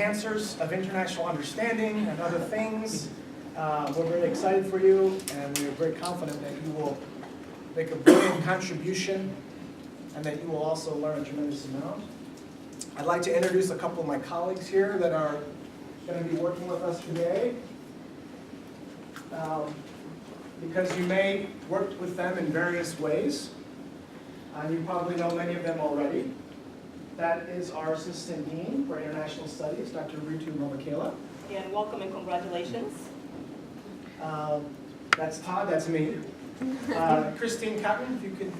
Enhancers of international understanding and other things. We're very excited for you, and we're very confident that you will make a brilliant contribution and that you will also learn a tremendous amount. I'd like to introduce a couple of my colleagues here that are going to be working with us today. Because you may work with them in various ways. You probably know many of them already. That is our Assistant Dean for International Studies, Dr. FEGU2014Orientation. And welcome and congratulations. That's Todd, that's me. Christine Cotton, if you could.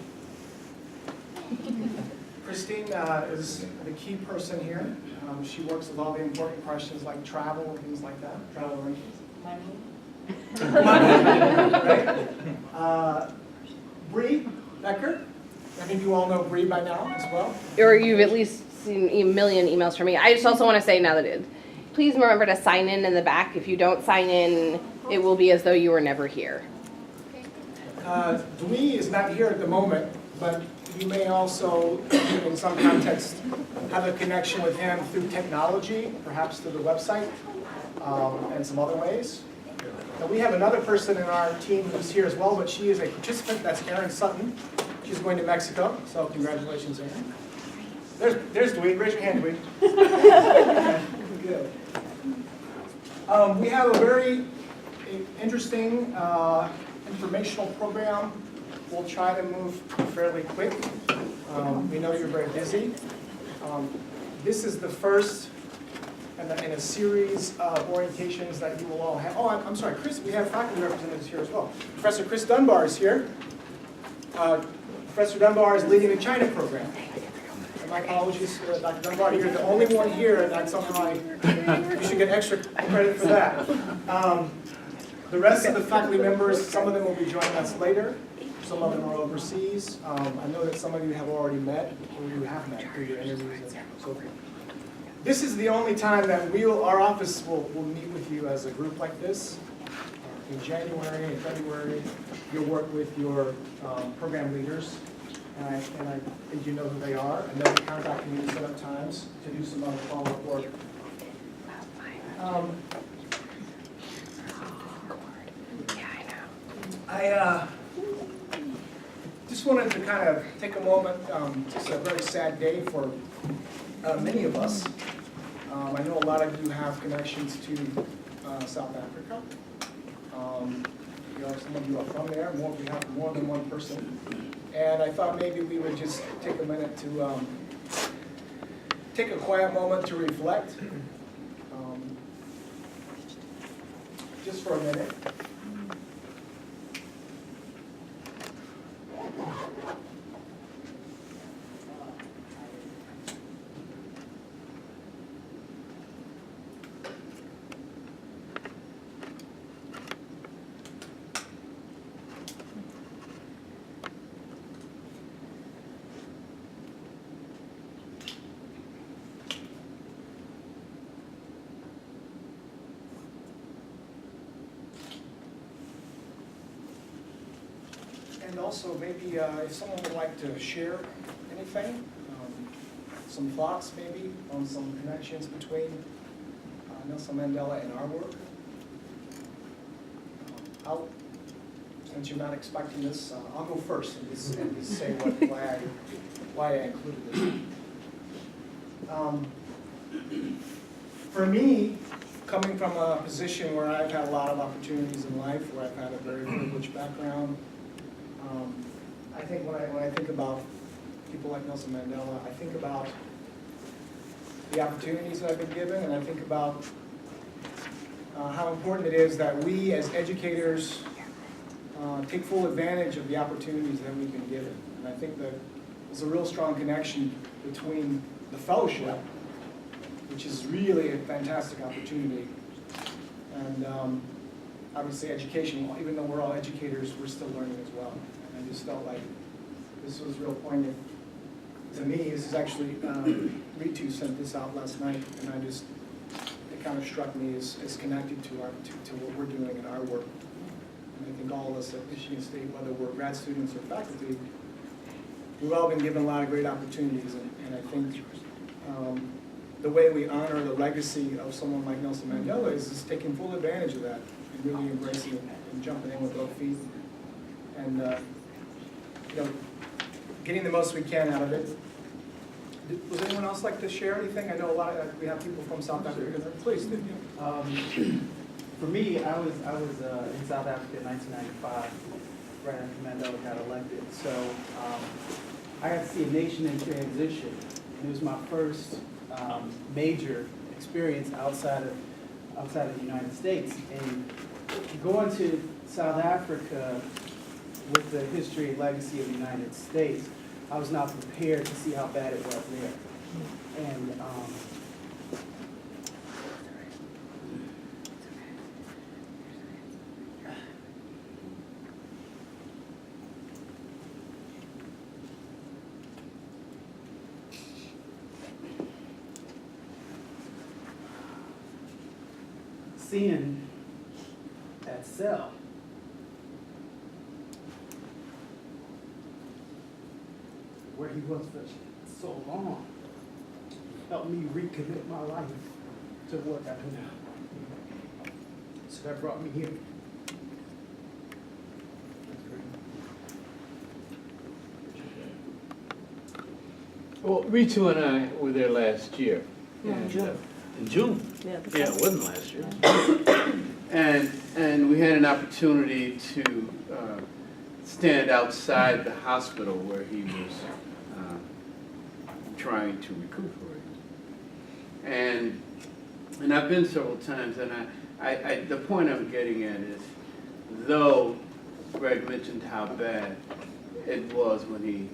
Christine is the key person here. She works with all the important questions like travel and things like that, travel arrangements. Right? Bree Becker. I think you all know Bree by now as well. Or you've at least seen a million emails from me. I just also want to say now that please remember to sign in the back. If you don't sign in, it will be as though you were never here. Dwee is not here at the moment, but you may also, in some context, have a connection with him through technology, perhaps through the website, and some other ways. Now, we have another person in our team who's here as well, but she is a participant. That's Erin Sutton. She's going to Mexico, so congratulations, Erin. There's Dwee. Raise your hand, Dwee. Good. We have a very interesting informational program. We'll try to move fairly quick. We know you're very busy. This is the first in a series of orientations that you will all have. Oh, I'm sorry, Chris, we have faculty representatives here as well. Professor Chris Dunbar is here. Professor Dunbar is leading the China program. And my apologies, Dr. Dunbar, you're the only one here, and that's somehow you should get extra credit for that. The rest of the faculty members, some of them will be joining us later. Some of them are overseas. I know that some of you have already met, or you have met through your interviews and so forth. This is the only time that our office will meet with you as a group like this. In January and February, you'll work with your program leaders, and I think you know who they are, and they'll be contacting you to set up times to do some other follow-up work. I just wanted to kind of take a moment. It's a very sad day for many of us. I know a lot of you have connections to South Africa. Some of you are from there. We have more than one person. And I thought maybe we would just take a minute to take a quiet moment to reflect. Just for a minute. And also, maybe if someone would like to share anything, some thoughts maybe on some connections between Nelson Mandela and our work. Since you're not expecting this, I'll go first and just say why I included it. For me, coming from a position where I've had a lot of opportunities in life, where I've had a very privileged background, I think when I think about people like Nelson Mandela, I think about the opportunities that I've been given, and I think about how important it is that we as educators take full advantage of the opportunities that we've been given. And I think that there's a real strong connection between the fellowship, which is really a fantastic opportunity, and obviously education. Even though we're all educators, we're still learning as well. And I just felt like this was real poignant to me. This is actually, Ritu sent this out last night, and it kind of struck me as connected to what we're doing in our work. And I think all of us at Michigan State, whether we're grad students or faculty, we've all been given a lot of great opportunities, and I think the way we honor the legacy of someone like Nelson Mandela is taking full advantage of that and really embracing it and jumping in with both feet and you know, getting the most we can out of it. Would anyone else like to share anything? I know a lot of, we have people from South Africa. Please, do. For me, I was in South Africa in 1995, right after Mandela got elected. So I got to see a nation in transition. And it was my first major experience outside of the United States. And going to South Africa with the history and legacy of the United States, I was not prepared to see how bad it was there. And seeing that cell, where he was for so long, helped me recommit my life to what I do now. So that brought me here. Well, Ritu and I were there last year. Yeah, in and, June. In June? Yeah, Yeah, it wasn't last year. And we had an opportunity to stand outside the hospital where he was trying to recuperate. And I've been several times, and I the point I'm getting at is, though Greg mentioned how bad it was when he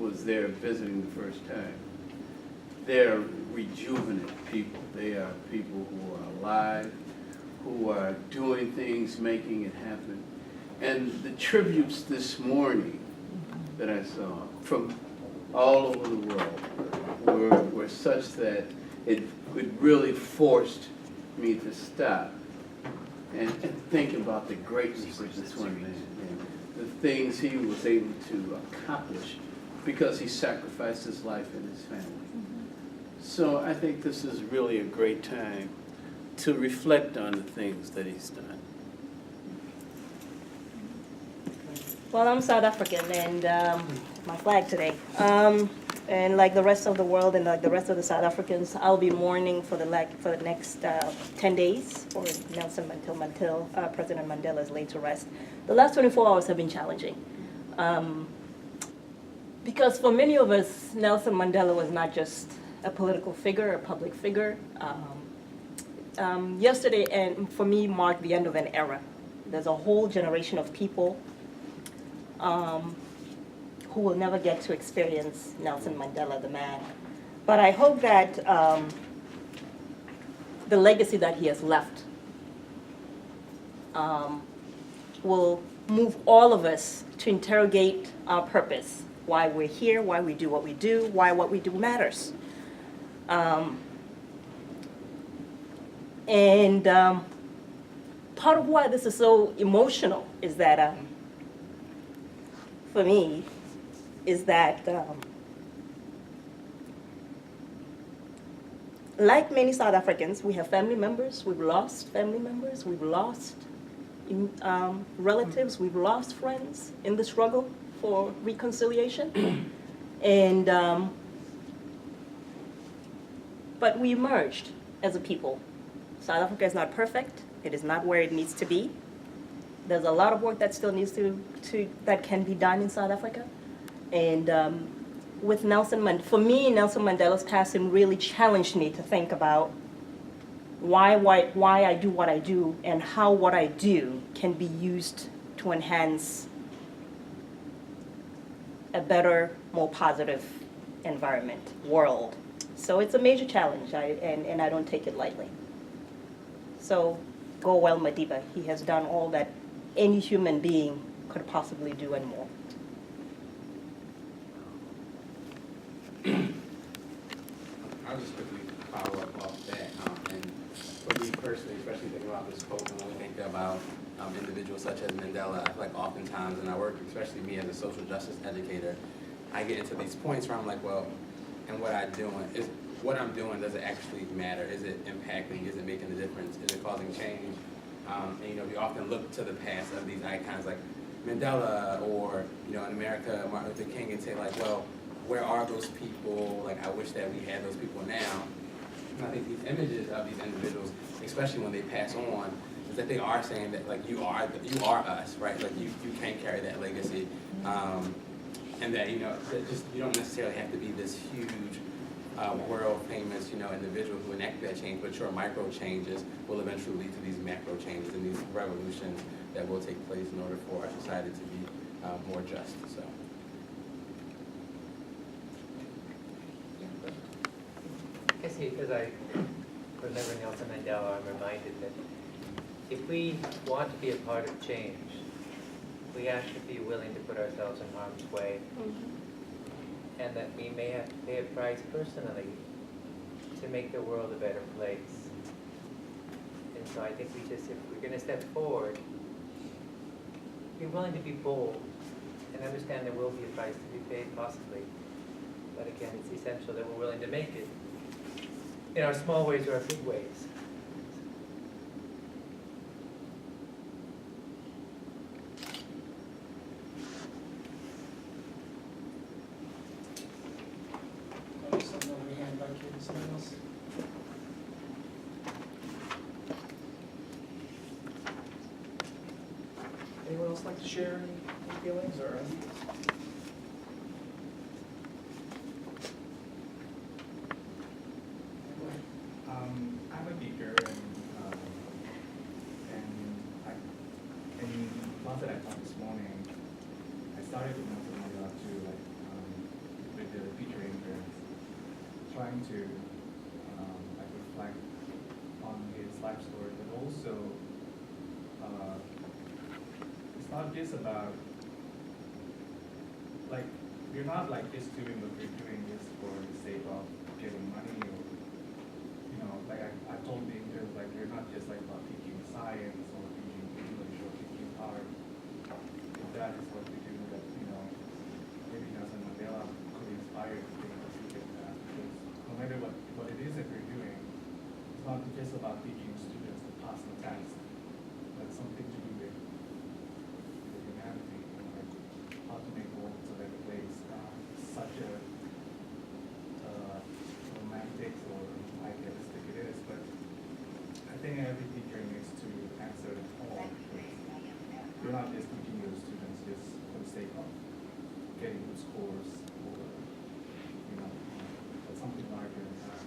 was there visiting the first time, they're rejuvenant people. They are people who are alive, who are doing things, making it happen. And the tributes this morning that I saw from all over the world were such that it really forced me to stop and think about the greatness of this one man and the things he was able to accomplish because he sacrificed his life and his family. So I think this is really a great time to reflect on the things that he's done. Well, I'm South African, and my flag today. And like the rest of the world and like the rest of the South Africans, I'll be mourning for the next 10 days for Nelson until President Mandela is laid to rest. The last 24 hours have been challenging. Because for many of us, Nelson Mandela was not just a political figure, a public figure. Yesterday, and for me, marked the end of an era. There's a whole generation of people who will never get to experience Nelson Mandela, the man. But I hope that the legacy that he has left will move all of us to interrogate our purpose, why we're here, why we do what we do, why what we do matters. Part of why this is so emotional is that, for me, is that like many South Africans, we have family members, we've lost family members, we've lost relatives, we've lost friends in the struggle for reconciliation. And, but we emerged as a people. South Africa is not perfect. It is not where it needs to be. There's a lot of work that still needs that can be done in South Africa. And with for me, Nelson Mandela's passing really challenged me to think about why I do what I do and how what I do can be used to enhance a better, more positive environment, world. So it's a major challenge, and I don't take it lightly. So go well, Madiba. He has done all that any human being could possibly do and more. I'll just quickly follow up off that. And for me personally, especially thinking about this quote, when we think about individuals such as Mandela, I feel like oftentimes in our work, especially me as a social justice educator, I get into these points where I'm like, well, and what I do is what I'm doing, does it actually matter? Is it impacting? Is it making a difference? Is it causing change? And we often look to the past of these icons like Mandela or, in America, Martin Luther King, and say like, well, where are those people? Like, I wish that we had those people now. And I think these images of these individuals, especially when they pass on, is that they are saying that like you are us, right? Like you can carry that legacy, and that that just you don't necessarily have to be this huge, world famous individual who enact that change, but your micro changes will eventually lead to these macro changes and these revolutions that will take place in order for our society to be more just. So. I see, as I remember Nelson Mandela, I'm reminded that if we want to be a part of change, we have to be willing to put ourselves in harm's way, and that we may have to pay a price personally to make the world a better place. And so I think if we're going to step forward, be willing to be bold and understand there will be a price to be paid, possibly. But again, it's essential that we're willing to make it in our small ways or our big ways. Something over your hand back here, something else? Anyone else like to share any feelings or? I'm a teacher, and in class that I taught this morning, I started with Nelson Mandela to with the teacher interns, trying to reflect on his life story, but also it's not just about we're not just doing what we're doing just for the sake of getting money or. I told the interns, we're not just about teaching science or teaching English or teaching art. If that is what we do, that, maybe Nelson Mandela could inspire to think that we can because no matter what it is that we're doing, it's not just about teaching students to pass the test, but something to do with humanity, how to make the world a better place. Such a romantic or idealistic it is, but I think every teacher needs to answer the call because you're not just teaching your students just for the sake of getting good scores or but something larger than that.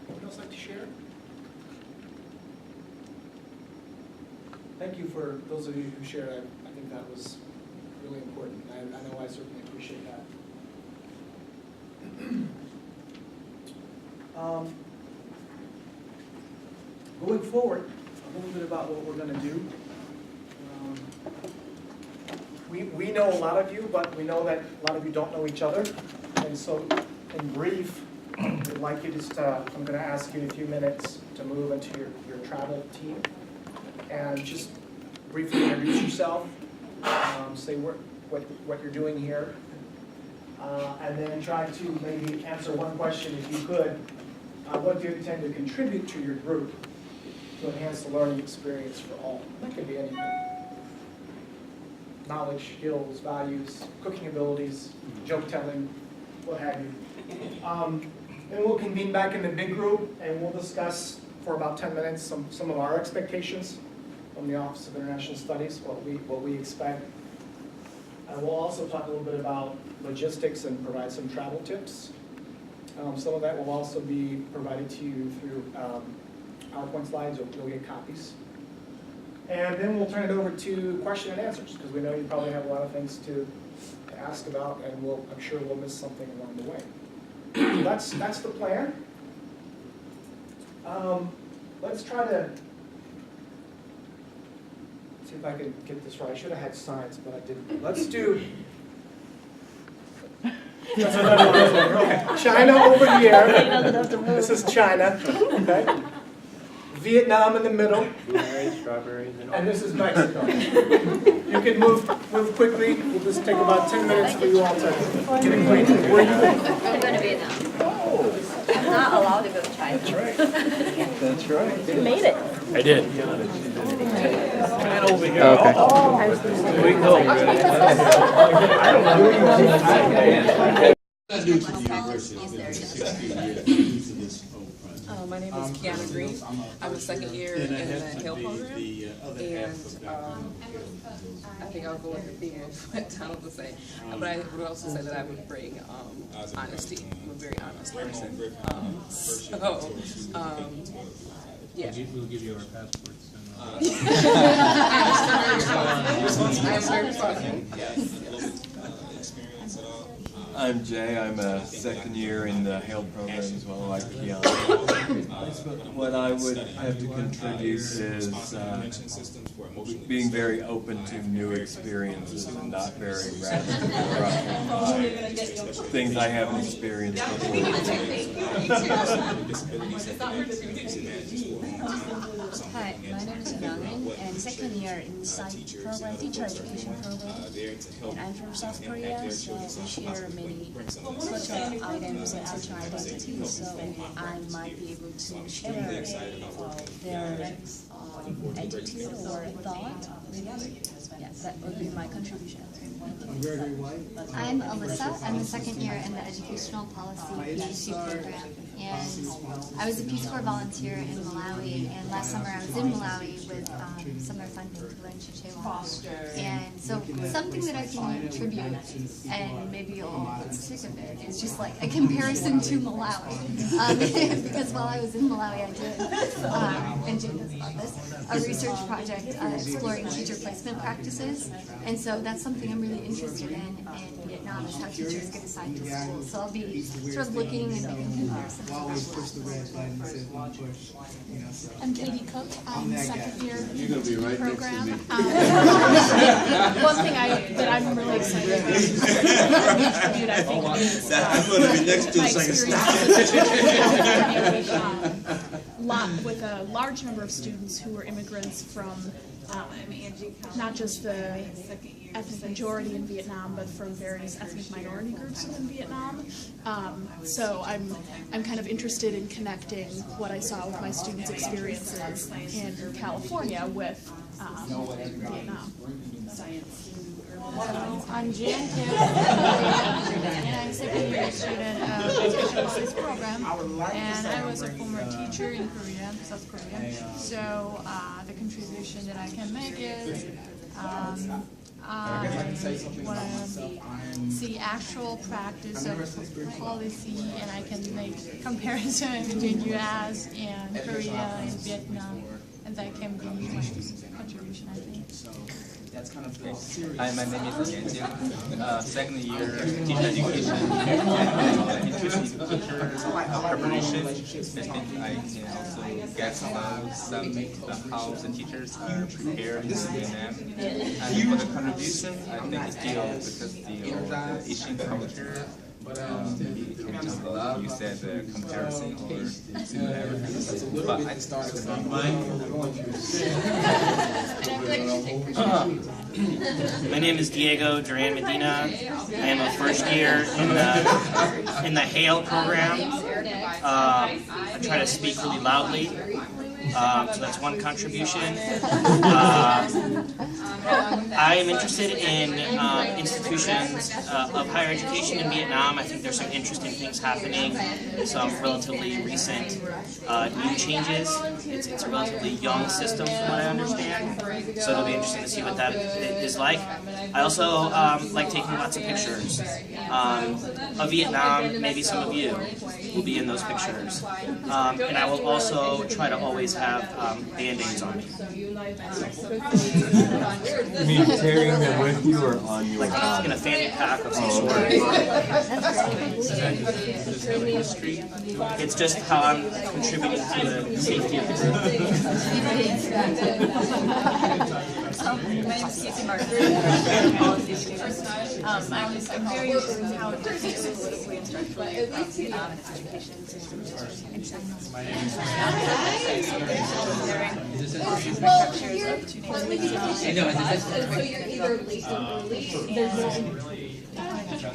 Anyone else like to share? Thank you for those of you who shared. I think that was really important. I know I certainly appreciate that. Going forward, a little bit about what we're going to do. We know a lot of you, but we know that a lot of you don't know each other. And so, in brief, I'd like you I'm going to ask you in a few minutes to move into your travel team and just briefly introduce yourself, say what you're doing here, and then try to maybe answer one question if you could. What do you intend to contribute to your group to enhance the learning experience for all? That could be anything. Knowledge, skills, values, cooking abilities, joke telling, what have you. Then we'll convene back in the big group and we'll discuss for about 10 minutes some of our expectations from the Office of International Studies, what we expect. And we'll also talk a little bit about logistics and provide some travel tips. Some of that will also be provided to you through PowerPoint slides, you'll get copies. And then we'll turn it over to question and answers, because we know you probably have a lot of things to ask about, and I'm sure we'll miss something along the way. So that's the plan. Let's try to see if I can get this right. I should have had science, but I didn't. Let's do. That's what I was doing. Okay. China over here. This is China. Okay. Vietnam in the middle, Blueberries, strawberries, and this is Mexico. You can move quickly. We'll just take about 10 minutes for you all to get acquainted. Where are you going? I'm going to Vietnam. I'm not allowed to go to China. That's right. That's right. You made it. I did. Okay. My name is Kiana Green. I'm a second year in the Hill program, and I think I'll go with the theme of what Donald was saying. But I would also say that I would bring honesty. I'm a very honest person. Yeah. We'll give you our passports. I am very responsible. I'm Jay. I'm a second year in the Hale program as well, like Kiana. What I would have to contribute is being very open to new experiences and not very rapid things I haven't experienced before. Hi, my name is Young, and second year in science program, teacher education program. And I'm from South Korea, so we share many cultural items and cultural identities, so I might be able to share their attitude or thought. Yes, that would be my contribution. I'm Alyssa. I'm the second year in the Educational Policy PhD program, and I was a Peace Corps volunteer in Malawi, and last summer I was in Malawi with summer funding to learn Chichewa. And so something that I can contribute, and maybe you'll get sick of it, is just like a comparison to Malawi. Because while I was in Malawi, I did, and Jane knows about this, a research project exploring teacher placement practices. And so that's something I'm really interested in Vietnam, is how teachers get assigned to schools. So I'll be sort of looking and making comparisons. I'm Katie Cook. I'm second year You're going to be right program. next to me. One thing that I'm really excited about to contribute, I think, is I'm going to be next to my a second experience with a large number of students who were immigrants from not just the ethnic majority in Vietnam, but from various ethnic minority groups within Vietnam. So I'm kind of interested in connecting what I saw with my students' experiences in California with Vietnam. I'm Jan Kim, and I'm a second year student of the Educational Policy program, and I was a former teacher in Korea, South Korea. So the contribution that I can make is I want to see actual practice of policy, and I can make comparison between US and Korea and Vietnam, and that can be my contribution, I think. Hi, my name is Yan second year teacher education and interested in teacher preparation. I think I can also get some how the teachers are prepared in Vietnam. And for the contribution, I think still because the Asian culture. You said the comparison or similarities, but My name is Diego Duran Medina. I am a first year in the Hale program. I try to speak really loudly. So that's one contribution. I am interested in institutions of higher education in Vietnam. I think there's some interesting things happening, some relatively recent new changes. It's a relatively young system from what I understand, so it'll be interesting to see what that is like. I also like taking lots of pictures of Vietnam. Maybe some of you will be in those pictures. And I will also try to always have Band-Aids on me. You mean carrying them with you or on your Like in a fanny pack of some sort. It's just how I'm contributing to the safety of the group. My name is Casey Martin. I'm very interested in how it differs politically and structurally from Vietnam and its education institutions. My name is structures of two nations.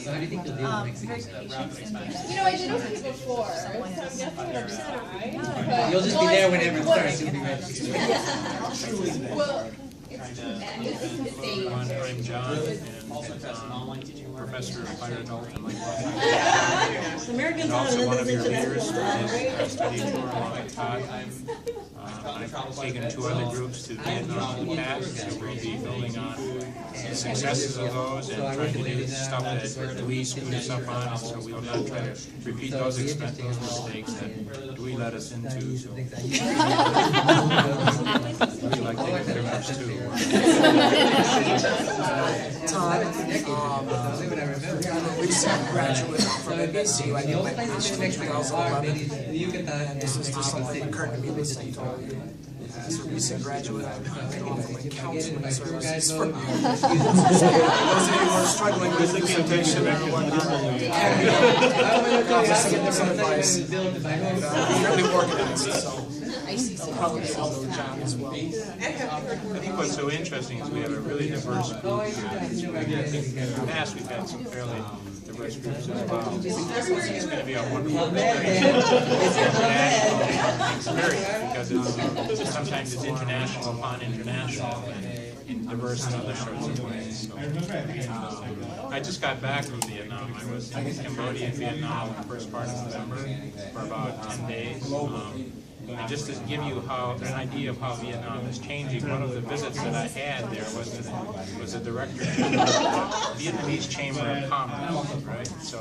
I did okay before. You'll just be there whenever it starts. You'll be ready. Well, I'm John, and professor of higher adult and lifelong. Americans And also one of your leaders studying tour along with Todd. I've taken 2 other groups to Vietnam in the past, so we'll be building on the successes of those and trying to do stuff that Dewey screwed us up on, and so we'll not try to repeat those mistakes that Dewey led us into. So. We like to take their ups too. Recent graduate from FEGU. I did my PhD in 2011, and this is just something that occurred to me listening to all of you. As a recent graduate, I've been offering counseling services for those of you who are struggling with the temptation, everyone. Give some advice. Fairly organized, so I'll probably be able to John as well. I think what's so interesting is we have a really diverse group here. I think in the past we've had some fairly diverse groups as well. It's going to be a wonderful experience. It's international experience because sometimes it's international upon international and diverse in other sorts of ways. So, I just got back from Vietnam. I was in Cambodia and Vietnam in the first part of November for about 10 days. And just to give you an idea of how Vietnam is changing, one of the visits that I had there was the director of the Vietnamese Chamber of Commerce, right? So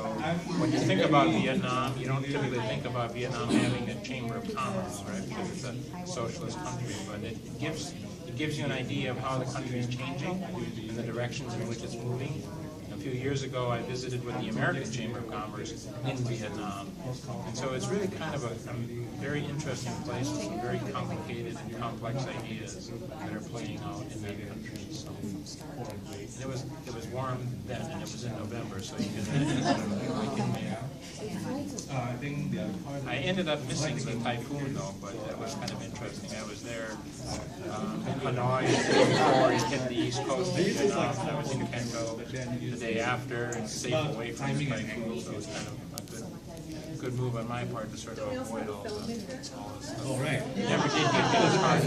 when you think about Vietnam, you don't typically think about Vietnam having a Chamber of Commerce, right? Because it's a socialist country, but it gives you an idea of how the country is changing and the directions in which it's moving. A few years ago, I visited with the American Chamber of Commerce in Vietnam. And so it's really kind of a very interesting place with some very complicated and complex ideas that are playing out in that country. So, and it was warm then, and it was in November, so you can imagine. I ended up missing the typhoon, though, but that was kind of interesting. I was there in Hanoi before it hit the east coast of Vietnam, and I was in Can Tho the day after and safe away from the typhoon, so it was kind of a good move on my part to sort of avoid all this stuff. All right. Never did get as far as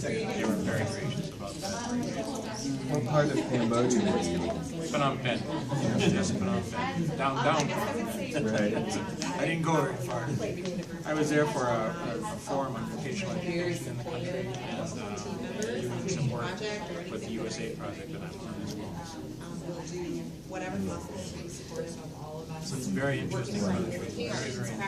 they were very gracious about that. What part of Cambodia were you? Phnom Penh. Yes, Phnom Penh. Down. Right. I didn't go very far. I was there for a forum on vocational education in the country and doing some work with the USA project that I'm on as well. Whatever possible to be supportive of all of us. So it's a very interesting country. Very interesting.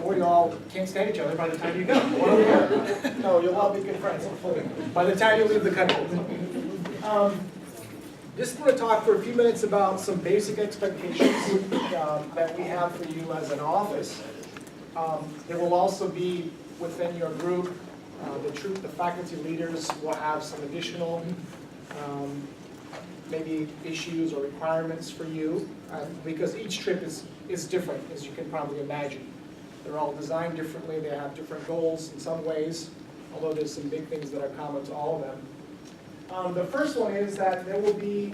Or you all can't stand each other by the time you go. One over here. No, you'll all be good friends, hopefully, by the time you leave the country. Just want to talk for a few minutes about some basic expectations that we have for you as an office. There will also be within your group, the faculty leaders will have some additional maybe issues or requirements for you, because each trip is different, as you can probably imagine. They're all designed differently, they have different goals in some ways, although there's some big things that are common to all of them. The first one is that there will be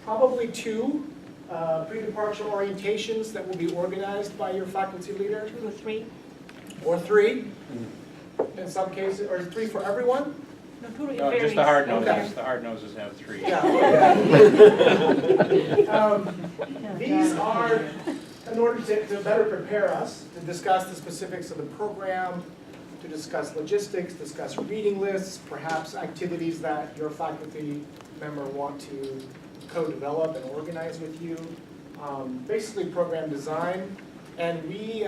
probably 2 pre-departure orientations that will be organized by your faculty leader. 2 or 3. Or 3, in some cases, or 3 for everyone? No, just the hard noses. Okay. The hard noses have 3. Yeah. These are in order to better prepare us to discuss the specifics of the program, to discuss logistics, discuss reading lists, perhaps activities that your faculty member want to co-develop and organize with you. Basically program design. And we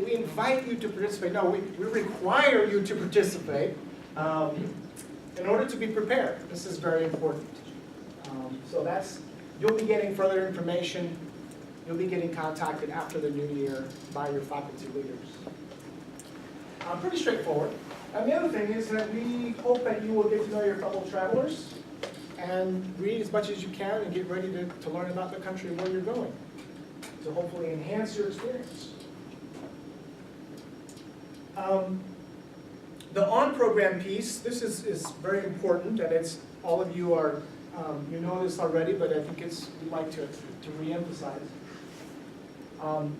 we invite you to participate. No, we require you to participate in order to be prepared. This is very important. So you'll be getting further information you'll be getting contacted after the new year by your faculty leaders. Pretty straightforward. And the other thing is that we hope that you will get to know your fellow travelers and read as much as you can and get ready to learn about the country where you're going, to hopefully enhance your experience. The on-program piece, this is very important, and it's, all of you are, you know this already, but I think we'd like to re-emphasize.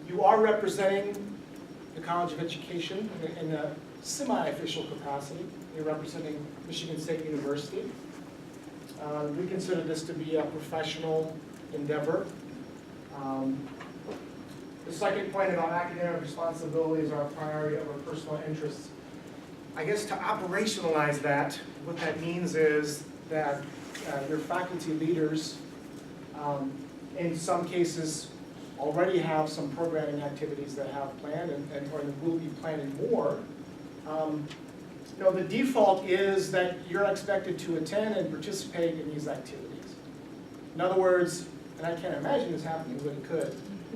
You are representing the College of Education in a semi-official capacity. You're representing Michigan State University. We consider this to be a professional endeavor. The second point about academic responsibilities are a priority over personal interests. I guess to operationalize that, what that means is that your faculty leaders, in some cases, already have some programming activities that have planned or will be planning more. You know, the default is that you're expected to attend and participate in these activities. In other words, and I can't imagine this happening, but it could.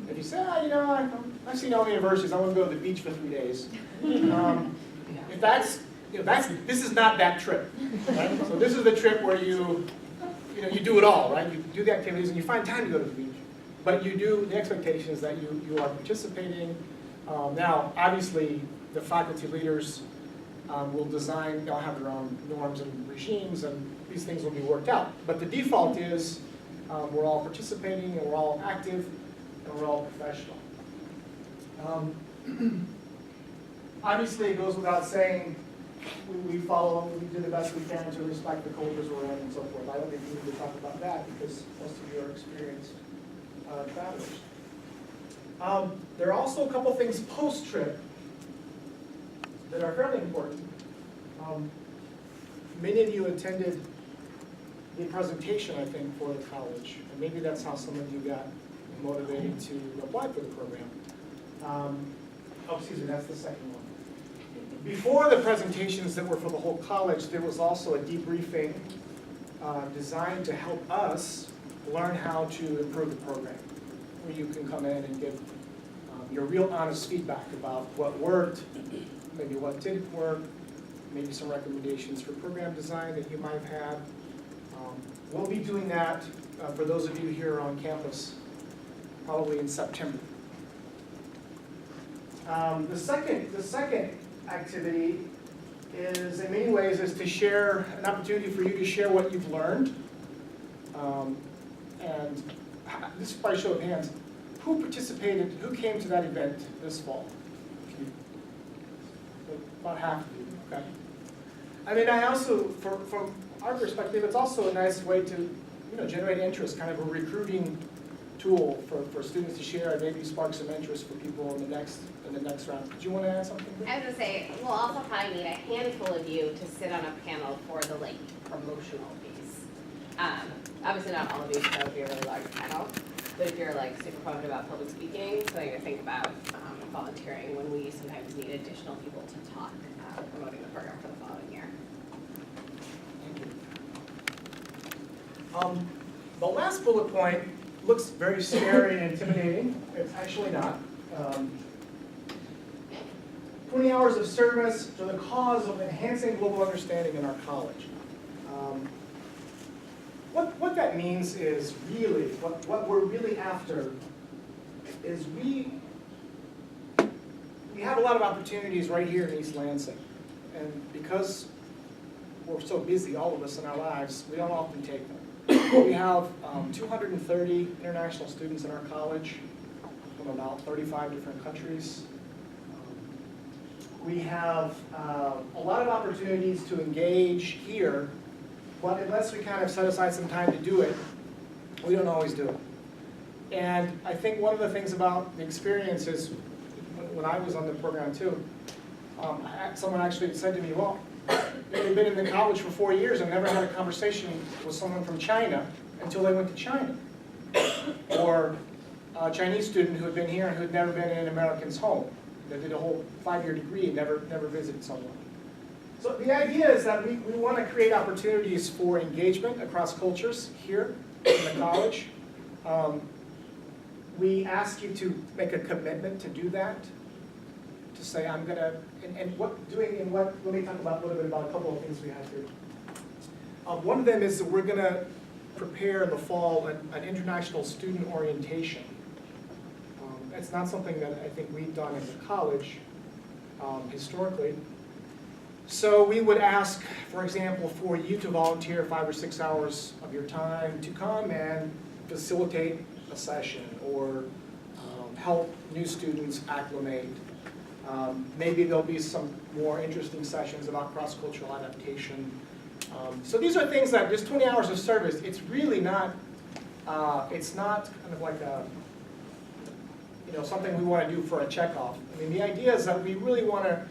If you say, oh, you know, I've seen all the universities, I want to go to the beach for 3 days. If that's, you know, this is not that trip, right? So this is the trip where you do it all, right? You do the activities and you find time to go to the beach. But you do, the expectation is that you are participating. Now, obviously, the faculty leaders they'll have their own norms and regimes, and these things will be worked out. But the default is we're all participating, and we're all active, and we're all professional. Obviously, it goes without saying, we do the best we can to respect the cultures we're in and so forth. I don't think we need to talk about that because most of you are experienced travelers. There are also a couple things post-trip that are fairly important. Many of you attended the presentation, I think, for the college, and maybe that's how some of you got motivated to apply for the program. Excuse me, that's the second one. Before the presentations that were for the whole college, there was also a debriefing designed to help us learn how to improve the program, where you can come in and give your real honest feedback about what worked, maybe what didn't work, maybe some recommendations for program design that you might have had. We'll be doing that for those of you here on campus probably in September. The second activity is, in many ways, is to share, an opportunity for you to share what you've learned. And this is by show of hands. Who participated, who came to that event this fall? About half of you, okay. I mean, I also, from our perspective, it's also a nice way to, generate interest, kind of a recruiting tool for students to share and maybe spark some interest for people in the next round. Did you want to add something? I was going to say, we'll also probably need a handful of you to sit on a panel for the promotional piece. Obviously not all of you, because that would be a really large panel. But if you're super pumped about public speaking, something to think about volunteering when we sometimes need additional people to talk promoting the program for the following year. Thank you. The last bullet point looks very scary and intimidating. It's actually not. 20 hours of service to the cause of enhancing global understanding in our college. What that means is really, what we're really after is we have a lot of opportunities right here in East Lansing. And because we're so busy, all of us in our lives, we don't often take them. We have 230 international students in our college from about 35 different countries. We have a lot of opportunities to engage here, but unless we kind of set aside some time to do it, we don't always do it. And I think one of the things about the experience is, when I was on the program too, someone actually said to me, well, they've been in the college for 4 years and never had a conversation with someone from China until they went to China. Or a Chinese student who had been here and who had never been in an American's home. They did a whole 5-year degree and never visited someone. So the idea is that we want to create opportunities for engagement across cultures here in the college. we ask you to make a commitment to do that, to say, I'm gonna, and let me talk about a little bit about a couple of things we have here. One of them is that we're gonna prepare in the fall an international student orientation. It's not something that I think we've done as a college historically. So we would ask, for example, for you to volunteer 5 or 6 hours of your time to come and facilitate a session or help new students acclimate. Maybe there'll be some more interesting sessions about cross-cultural adaptation. So these are things that just 20 hours of service, it's really not, it's not kind of like a, something we want to do for a checkoff. I mean, the idea is that we really want to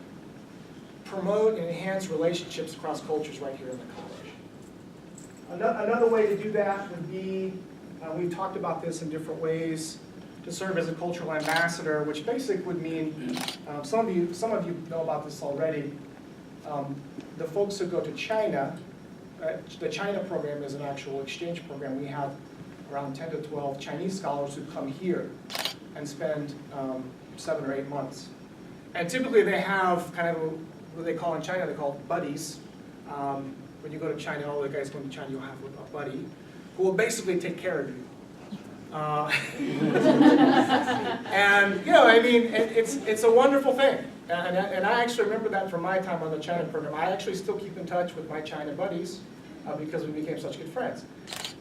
promote and enhance relationships across cultures right here in the college. Another way to do that would be, we've talked about this in different ways, to serve as a cultural ambassador, which basically would mean, some of you know about this already, the folks who go to China, the China program is an actual exchange program. We have around 10 to 12 Chinese scholars who come here and spend 7 or 8 months. And typically they have kind of what they call in China, they call buddies. When you go to China, all the guys going to China, you'll have a buddy who will basically take care of you. And I mean, it's a wonderful thing. And I actually remember that from my time on the China program. I actually still keep in touch with my China buddies because we became such good friends.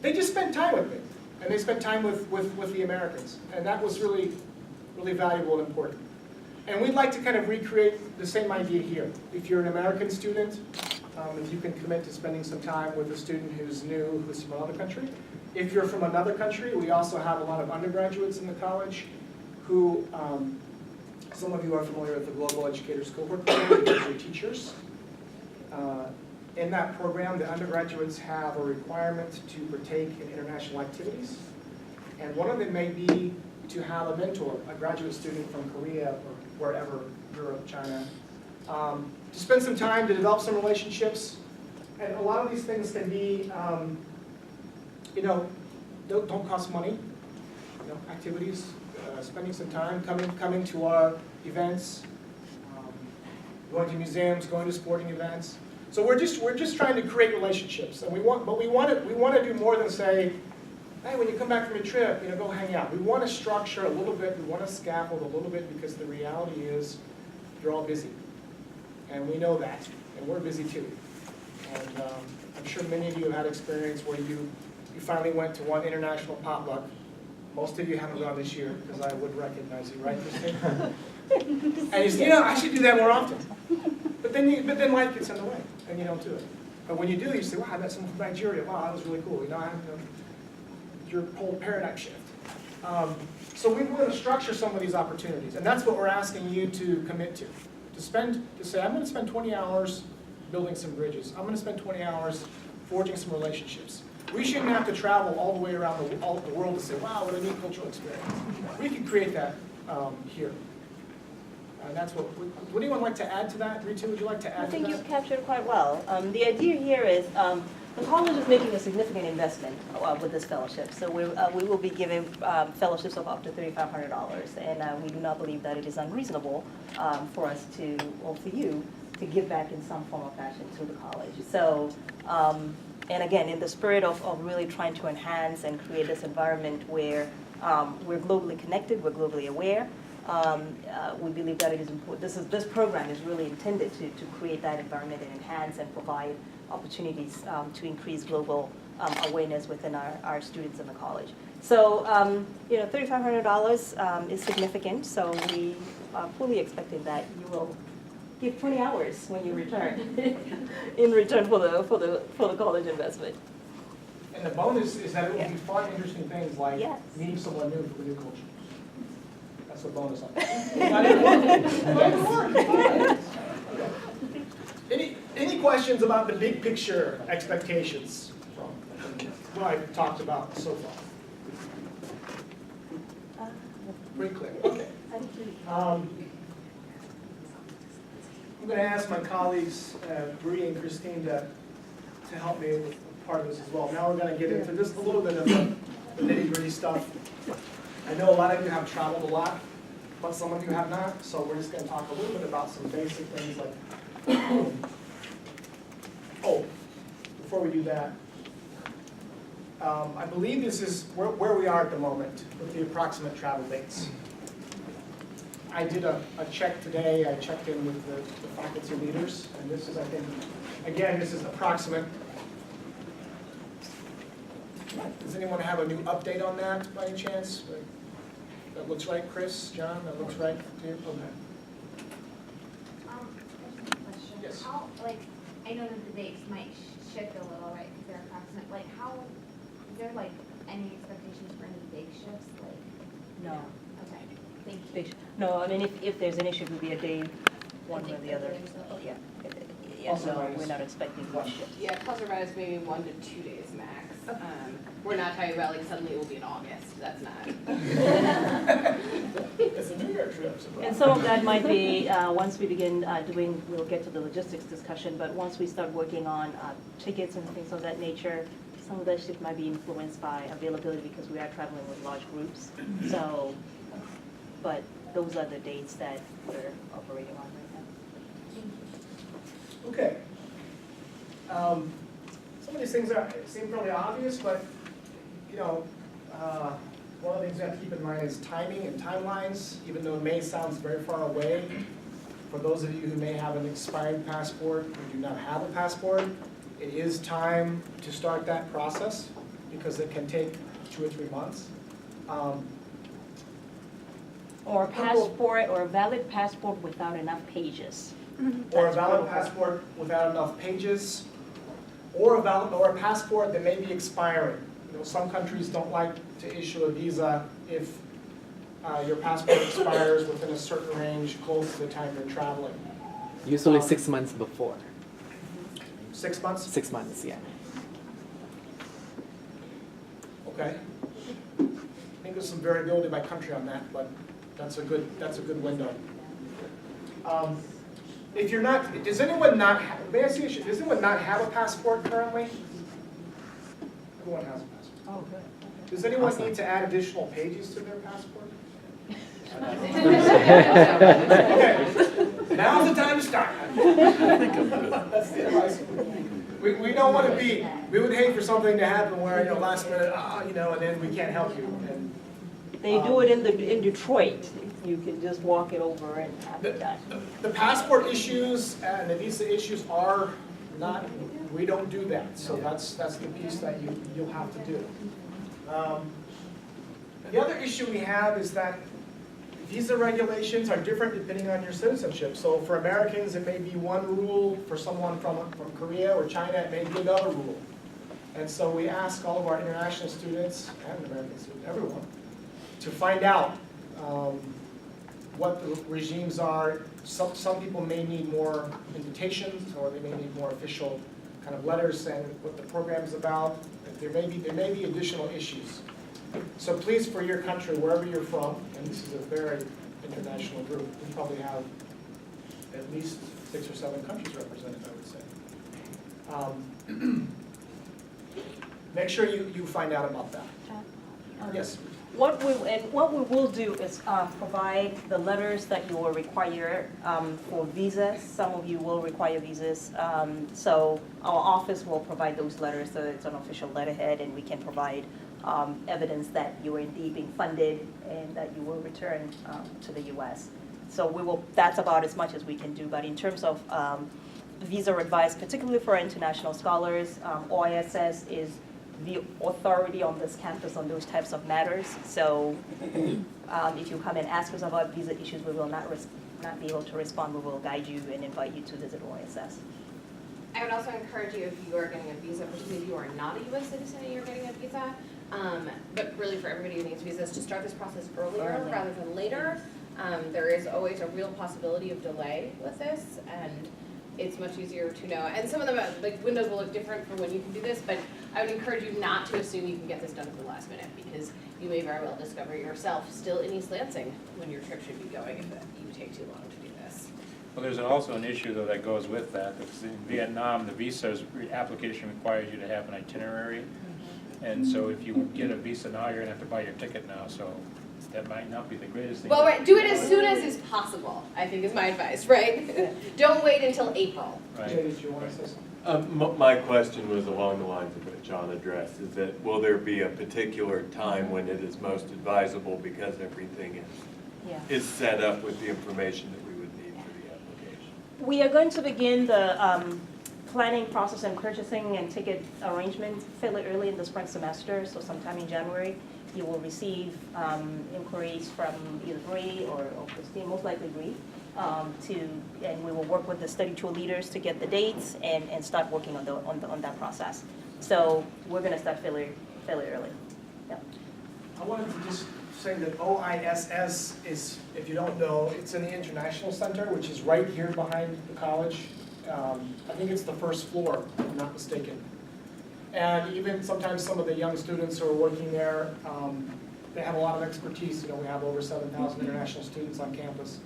They just spent time with me, and they spent time with the Americans. And that was really, really valuable and important. And we'd like to kind of recreate the same idea here. If you're an American student, if you can commit to spending some time with a student who's new, who's from another country. If you're from another country, we also have a lot of undergraduates in the college who, some of you are familiar with the Global Educators Cohort Program because you're teachers. In that program, the undergraduates have a requirement to partake in international activities. And one of them may be to have a mentor, a graduate student from Korea or wherever, Europe, China, to spend some time to develop some relationships. And a lot of these things can be, don't cost money, activities, spending some time, coming to our events, going to museums, going to sporting events. So we're just trying to create relationships, and we want to do more than say, hey, when you come back from your trip, go hang out. We want to structure a little bit, we want to scaffold a little bit, because the reality is you're all busy. And we know that, and we're busy too. And I'm sure many of you have had experience where you finally went to one international potluck. Most of you haven't gone this year, because I would recognize you, right, Christine? And you say, I should do that more often. But then life gets in the way, and you don't do it. But when you do, you say, wow, I met someone from Nigeria. Wow, that was really cool. Your whole paradigm shift. So we want to structure some of these opportunities, and that's what we're asking you to commit to say, I'm going to spend 20 hours building some bridges. I'm going to spend 20 hours forging some relationships. We shouldn't have to travel all the way around the world to say, wow, what a neat cultural experience. We can create that here. And that's what, would anyone like to add to that? Ritu, would you like to add to that? I think you've captured it quite well. The idea here is the college is making a significant investment with this fellowship. So we will be giving fellowships of up to $3,500, and we do not believe that it is unreasonable for us to, or for you, to give back in some form or fashion to the college. So, and again, in the spirit of really trying to enhance and create this environment where we're globally connected, we're globally aware, we believe that it is important. This program is really intended to create that environment and enhance and provide opportunities to increase global awareness within our students in the college. So, $3,500 is significant. So we are fully expecting that you will give 20 hours when you return, in return for the college investment. And the bonus is that it will be fun, interesting things like meeting someone new for the new culture. That's the bonus on it. Any questions about the big picture expectations from what I've talked about so far? Pretty clear. Okay. I'm going to ask my colleagues, Bree and Christine, to help me with part of this as well. Now we're going to get into just a little bit of the nitty-gritty stuff. I know a lot of you have traveled a lot, but some of you have not, so we're just gonna talk a little bit about some basic things like, oh, before we do that, I believe this is where we are at the moment with the approximate travel dates. I did a check today, I checked in with the faculty leaders, and this is, I think, again, this is approximate. Does anyone have a new update on that by any chance? That looks right, Chris, John, that looks right to you? Okay. Question. Yes. How, like, I know that the dates might shift a little, right, because they're approximate, like, how, is there, like, any expectations for any big shifts, like? No. Okay, thank you. No, I mean, if there's an issue, it would be a day, one or the other. Yeah. Yeah, no, we're not expecting much shift. Yeah, plus or minus maybe 1 to 2 days max. We're not talking about like suddenly it will be in August, that's not. It's a New York trip, surprise. And some of that might be, once we begin doing, we'll get to the logistics discussion, but once we start working on tickets and things of that nature, some of that shift might be influenced by availability because we are traveling with large groups. So, but those are the dates that we're operating on right now. Okay. Some of these things seem fairly obvious, but, you know, one of the things we have to keep in mind is timing and timelines, even though it may sound very far away. For those of you who may have an expired passport or do not have a passport, it is time to start that process because it can take 2 or 3 months. Or a passport, or a valid passport without enough pages. Or a valid passport without enough pages, or a passport that may be expiring. You know, some countries don't like to issue a visa if your passport expires within a certain range close to the time you're traveling. Usually 6 months before. 6 months? 6 months, yeah. Okay. I think there's some variability by country on that, but that's a good window. If you're not, does anyone not have, may I see a issue? Does anyone not have a passport currently? Everyone has a passport. Oh, good. Does anyone need to add additional pages to their passport? Okay, now's the time to start. That's the advice. We don't want to be, we would hate for something to happen where, you know, last minute, you know, and then we can't help you. And, they do it in Detroit. You can just walk it over and have it done. the passport issues and the visa issues are not, we don't do that. So that's the piece that you'll have to do. The other issue we have is that visa regulations are different depending on your citizenship. So for Americans, it may be one rule. For someone from Korea or China, it may be another rule. And so we ask all of our international students and American students, everyone, to find out what the regimes are. Some people may need more invitations, or they may need more official kind of letters saying what the program is about. There may be additional issues. So please, for your country, wherever you're from, and this is a very international group, we probably have at least 6 or 7 countries represented, I would say. Make sure you find out about that. Yes? What we will do is provide the letters that you will require for visas. Some of you will require visas. So our office will provide those letters, so it's an official letterhead, and we can provide evidence that you are indeed being funded and that you will return to the U.S. So that's about as much as we can do. But in terms of visa advice, particularly for international scholars, OISS is the authority on this campus on those types of matters. So if you come and ask us about visa issues, we will not be able to respond. We will guide you and invite you to visit OISS. I would also encourage you, if you are getting a visa, particularly if you are not a U.S. citizen and you're getting a visa, but really for everybody who needs visas, to start this process earlier rather than later. There is always a real possibility of delay with this, and it's much easier to know. And some of them, like windows will look different for when you can do this, but I would encourage you not to assume you can get this done at the last minute, because you may very well discover yourself still in East Lansing when your trip should be going if you take too long to do this. Well, there's also an issue though that goes with that. Because in Vietnam, the visa application requires you to have an itinerary. And so if you get a visa now, you're gonna have to buy your ticket now. So that might not be the greatest thing. Well, right, do it as soon as is possible, I think is my advice, right? Don't wait until April. Jay, did you want to say something? My question was along the lines of what John addressed, is that will there be a particular time when it is most advisable because everything is set up with the information that we would need for the application? We are going to begin the planning process and purchasing and ticket arrangement fairly early in the spring semester, so sometime in January. You will receive inquiries from either Bree or Christine, most likely Bree, and we will work with the study tour leaders to get the dates and start working on that process. So we're going to start fairly early. Yeah. I wanted to just say that OISS is, if you don't know, it's in the International Center, which is right here behind the college. I think it's the first floor, if I'm not mistaken. And even sometimes some of the young students who are working there, they have a lot of expertise. You know, we have over 7,000 international students on campus,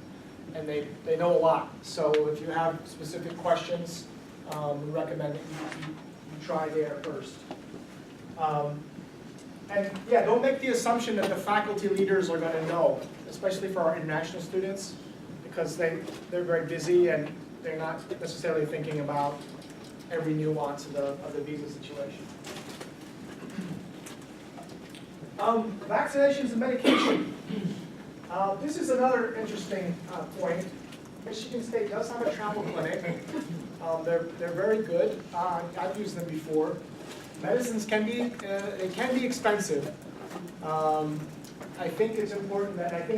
and they know a lot. So if you have specific questions, we recommend that you try there first. And yeah, don't make the assumption that the faculty leaders are going to know, especially for our international students, because they're very busy and they're not necessarily thinking about every nuance of the visa situation. Vaccinations and medication. This is another interesting point. Michigan State does have a travel clinic. They're very good. I've used them before. Medicines can be expensive. I think it's important that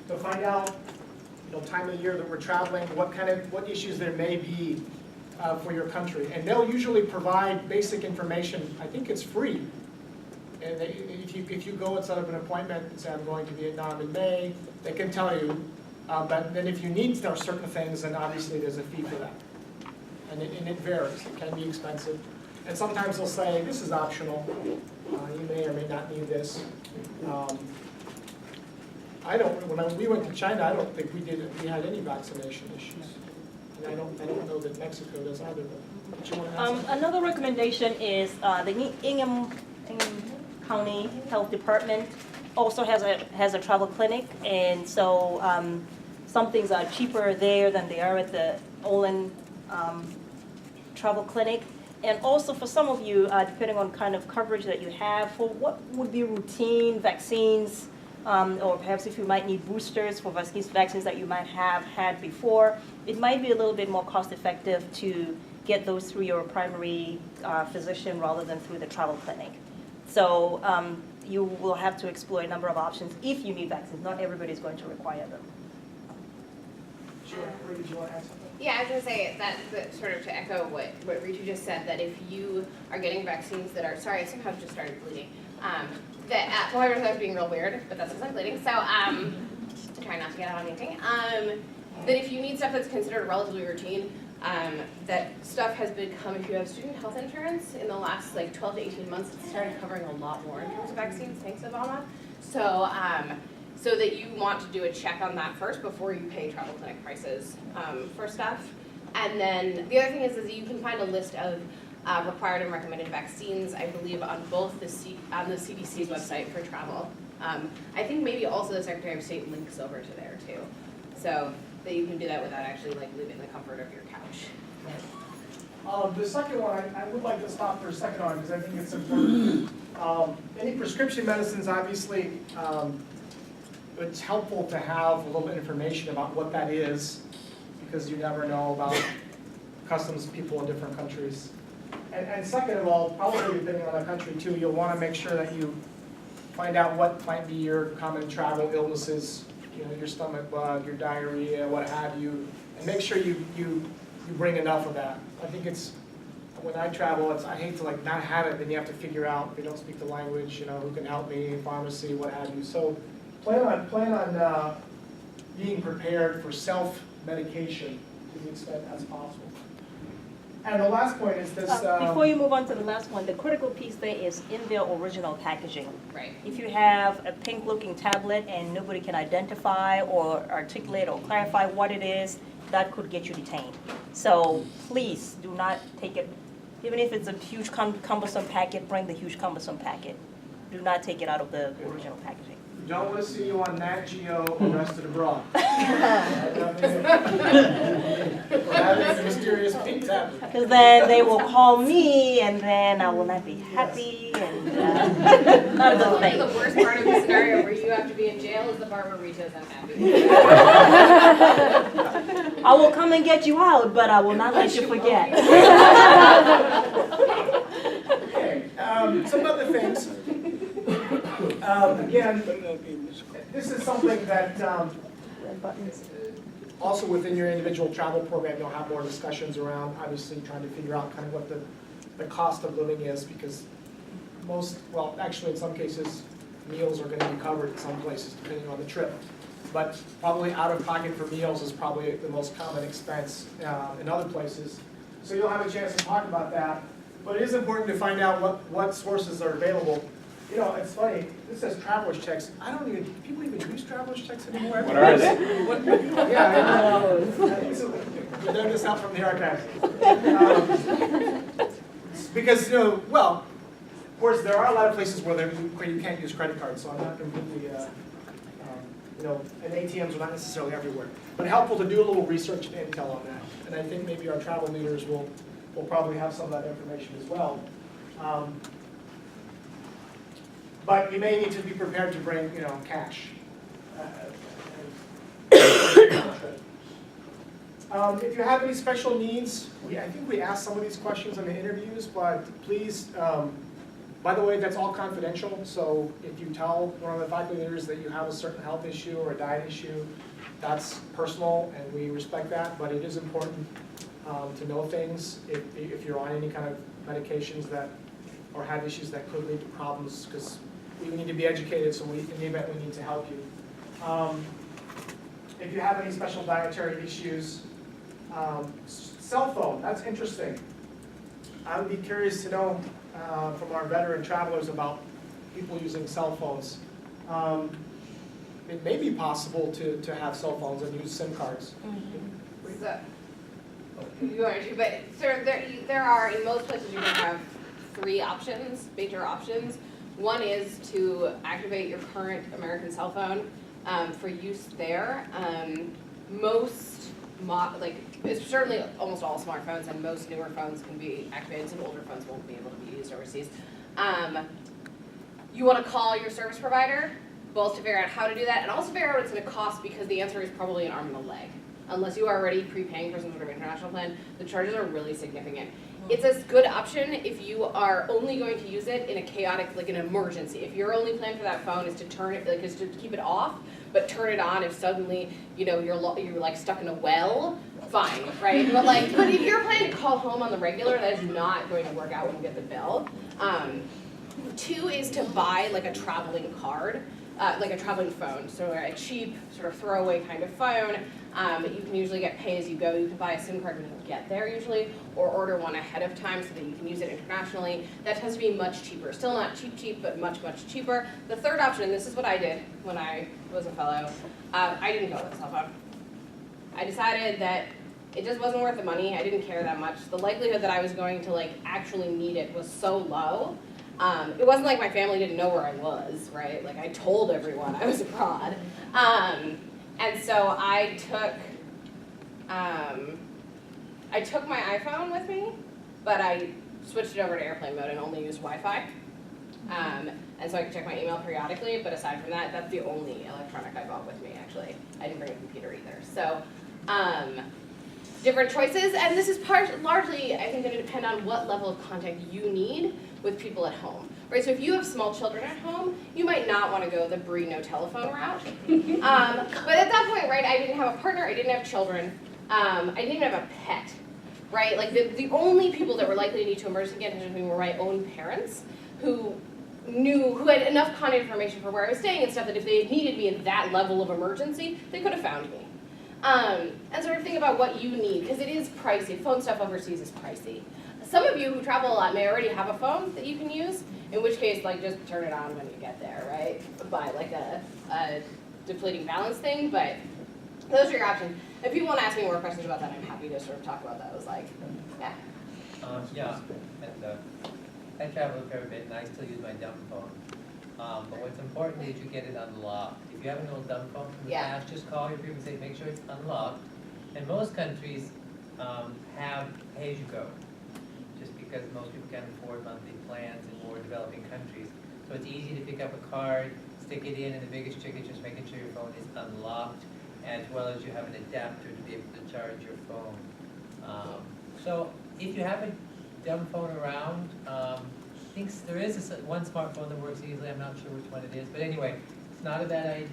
to find out, time of year that we're traveling, what issues there may be for your country, and they'll usually provide basic information. I think it's free, and if you go and set up an appointment and say I'm going to Vietnam in May, they can tell you. But then if you need certain things, then obviously there's a fee for that. And it varies. It can be expensive. And sometimes they'll say, this is optional. You may or may not need this. When we went to China, I don't think we had any vaccination issues. And I don't know that Mexico does either. But you want to add something? Another recommendation is the Ingham County Health Department also has a travel clinic, and so some things are cheaper there than they are at the Olin travel clinic. And also for some of you, depending on kind of coverage that you have, for what would be routine vaccines, or perhaps if you might need boosters for vaccines that you might have had before, it might be a little bit more cost effective to get those through your primary physician rather than through the travel clinic. So you will have to explore a number of options if you need vaccines. Not everybody is going to require them. Sure. Did you want to add something? Yeah, I was going to say that sort of to echo what Ritu just said, that if you are getting vaccines that are, sorry, I somehow just started bleeding. Well, I was being real weird, but that's just like bleeding. So try not to get out on anything. That if you need stuff that's considered relatively routine, that stuff has become, if you have student health insurance, in the last like 12 to 18 months, it's started covering a lot more in terms of vaccines, thanks Obama. So that you want to do a check on that first before you pay travel clinic prices for stuff. And then the other thing is that you can find a list of required and recommended vaccines, I believe, on both the CDC's website for travel. I think maybe also the Secretary of State links over to there too. So that you can do that without actually like leaving the comfort of your couch. Right. The second one, I would like to stop for a second on because I think it's important. Any prescription medicines, obviously, it's helpful to have a little bit of information about what that is, because you never know about customs people in different countries. And second of all, probably depending on the country too, you'll want to make sure that you find out what might be your common travel illnesses, your stomach bug, your diarrhea, what have you, and make sure you bring enough of that. I think it's, when I travel, I hate to like not have it, then you have to figure out, if you don't speak the language, who can help me, pharmacy, what have you. So plan on being prepared for self-medication to the extent as possible. And the last point is this. Before you move on to the last one, the critical piece there is in their original packaging. Right. If you have a pink-looking tablet and nobody can identify or articulate or clarify what it is, that could get you detained. So please do not take it, even if it's a huge cumbersome packet, bring the huge cumbersome packet. Do not take it out of the original packaging. Don't want to see you on Nat Geo Arrested Abroad. For having a mysterious pink tablet. Because then they will call me, and then I will not be happy, and not a good thing. The worst part of the scenario where you have to be in jail is the part where Rita's unhappy. I will come and get you out, but I will not let you forget. Okay, some other things. Again, this is something that also within your individual travel program, you'll have more discussions around, obviously trying to figure out kind of what the cost of living is, because well, actually in some cases, meals are going to be covered in some places depending on the trip. But probably out of pocket for meals is probably the most common expense in other places. So you'll have a chance to talk about that. But it is important to find out what sources are available. You know, it's funny, this says traveler's checks. Do people even use traveler's checks anymore? What are they? Yeah, we dug this out from the archives. Because, well, of course, there are a lot of places where you can't use credit cards, so I'm not completely, and ATMs are not necessarily everywhere. But helpful to do a little research and intel on that. And I think maybe our travel leaders will probably have some of that information as well. But you may need to be prepared to bring, cash. If you have any special needs, I think we asked some of these questions in the interviews, but please, by the way, that's all confidential. So if you tell one of the faculty leaders that you have a certain health issue or a diet issue, that's personal, and we respect that. But it is important to know things if you're on any kind of medications or have issues that could lead to problems, because we need to be educated, so in the event we need to help you. If you have any special dietary issues, cell phone, that's interesting. I would be curious to know from our veteran travelers about people using cell phones. It may be possible to have cell phones and use SIM cards. So, you are, but sir, there are, in most places you can have 3 options, major options. One is to activate your current American cell phone for use there. It's certainly almost all smartphones and most newer phones can be activated. Some older phones won't be able to be used overseas. You want to call your service provider, both to figure out how to do that and also figure out what it's going to cost, because the answer is probably an arm and a leg. Unless you are already prepaying for some sort of international plan, the charges are really significant. It's a good option if you are only going to use it in a chaotic, like an emergency. If your only plan for that phone is to turn it, is to keep it off, but turn it on if suddenly, you're like stuck in a well, fine, right? But if you're planning to call home on the regular, that is not going to work out when you get the bill. 2 is to buy like a traveling card, like a traveling phone, so a cheap sort of throwaway kind of phone. You can usually get pay as you go. You can buy a SIM card when you get there usually, or order one ahead of time so that you can use it internationally. That tends to be much cheaper. Still not cheap, but much cheaper. The third option, and this is what I did when I was a fellow, I didn't go with a cell phone. I decided that it just wasn't worth the money. I didn't care that much. The likelihood that I was going to actually need it was so low. It wasn't like my family didn't know where I was, right? I told everyone I was abroad. And so I took my iPhone with me, but I switched it over to airplane mode and only used Wi-Fi. And so I could check my email periodically, but aside from that, that's the only electronic I brought with me, actually. I didn't bring a computer either. So, different choices, and this is largely, I think, going to depend on what level of contact you need with people at home. Right, so if you have small children at home, you might not want to go the Bree no telephone route. But at that point, right, I didn't have a partner, I didn't have children, I didn't even have a pet, right? The only people that were likely to need to emergency get into me were my own parents, who had enough contact information for where I was staying and stuff that if they had needed me at that level of emergency, they could have found me. And sort of think about what you need, because it is pricey. Phone stuff overseas is pricey. Some of you who travel a lot may already have a phone that you can use, in which case, just turn it on when you get there, right? Buy a depleting balance thing, but those are your options. If people want to ask me more questions about that, I'm happy to sort of talk about those. Yeah. Yeah, and I travel a fair bit, and I still use my dumb phone. But what's important is you get it unlocked. If you have an old dumb phone from the Yeah. past, just call your people and say, make sure it's unlocked. And most countries have pay-as-you-go, just because most people can't afford monthly plans in more developing countries. So it's easy to pick up a card, stick it in, and the biggest trick is just making sure your phone is unlocked, as well as you have an adapter to be able to charge your phone. So if you have a dumb phone around, I think there is one smartphone that works easily. I'm not sure which one it is, but anyway, it's not a bad idea.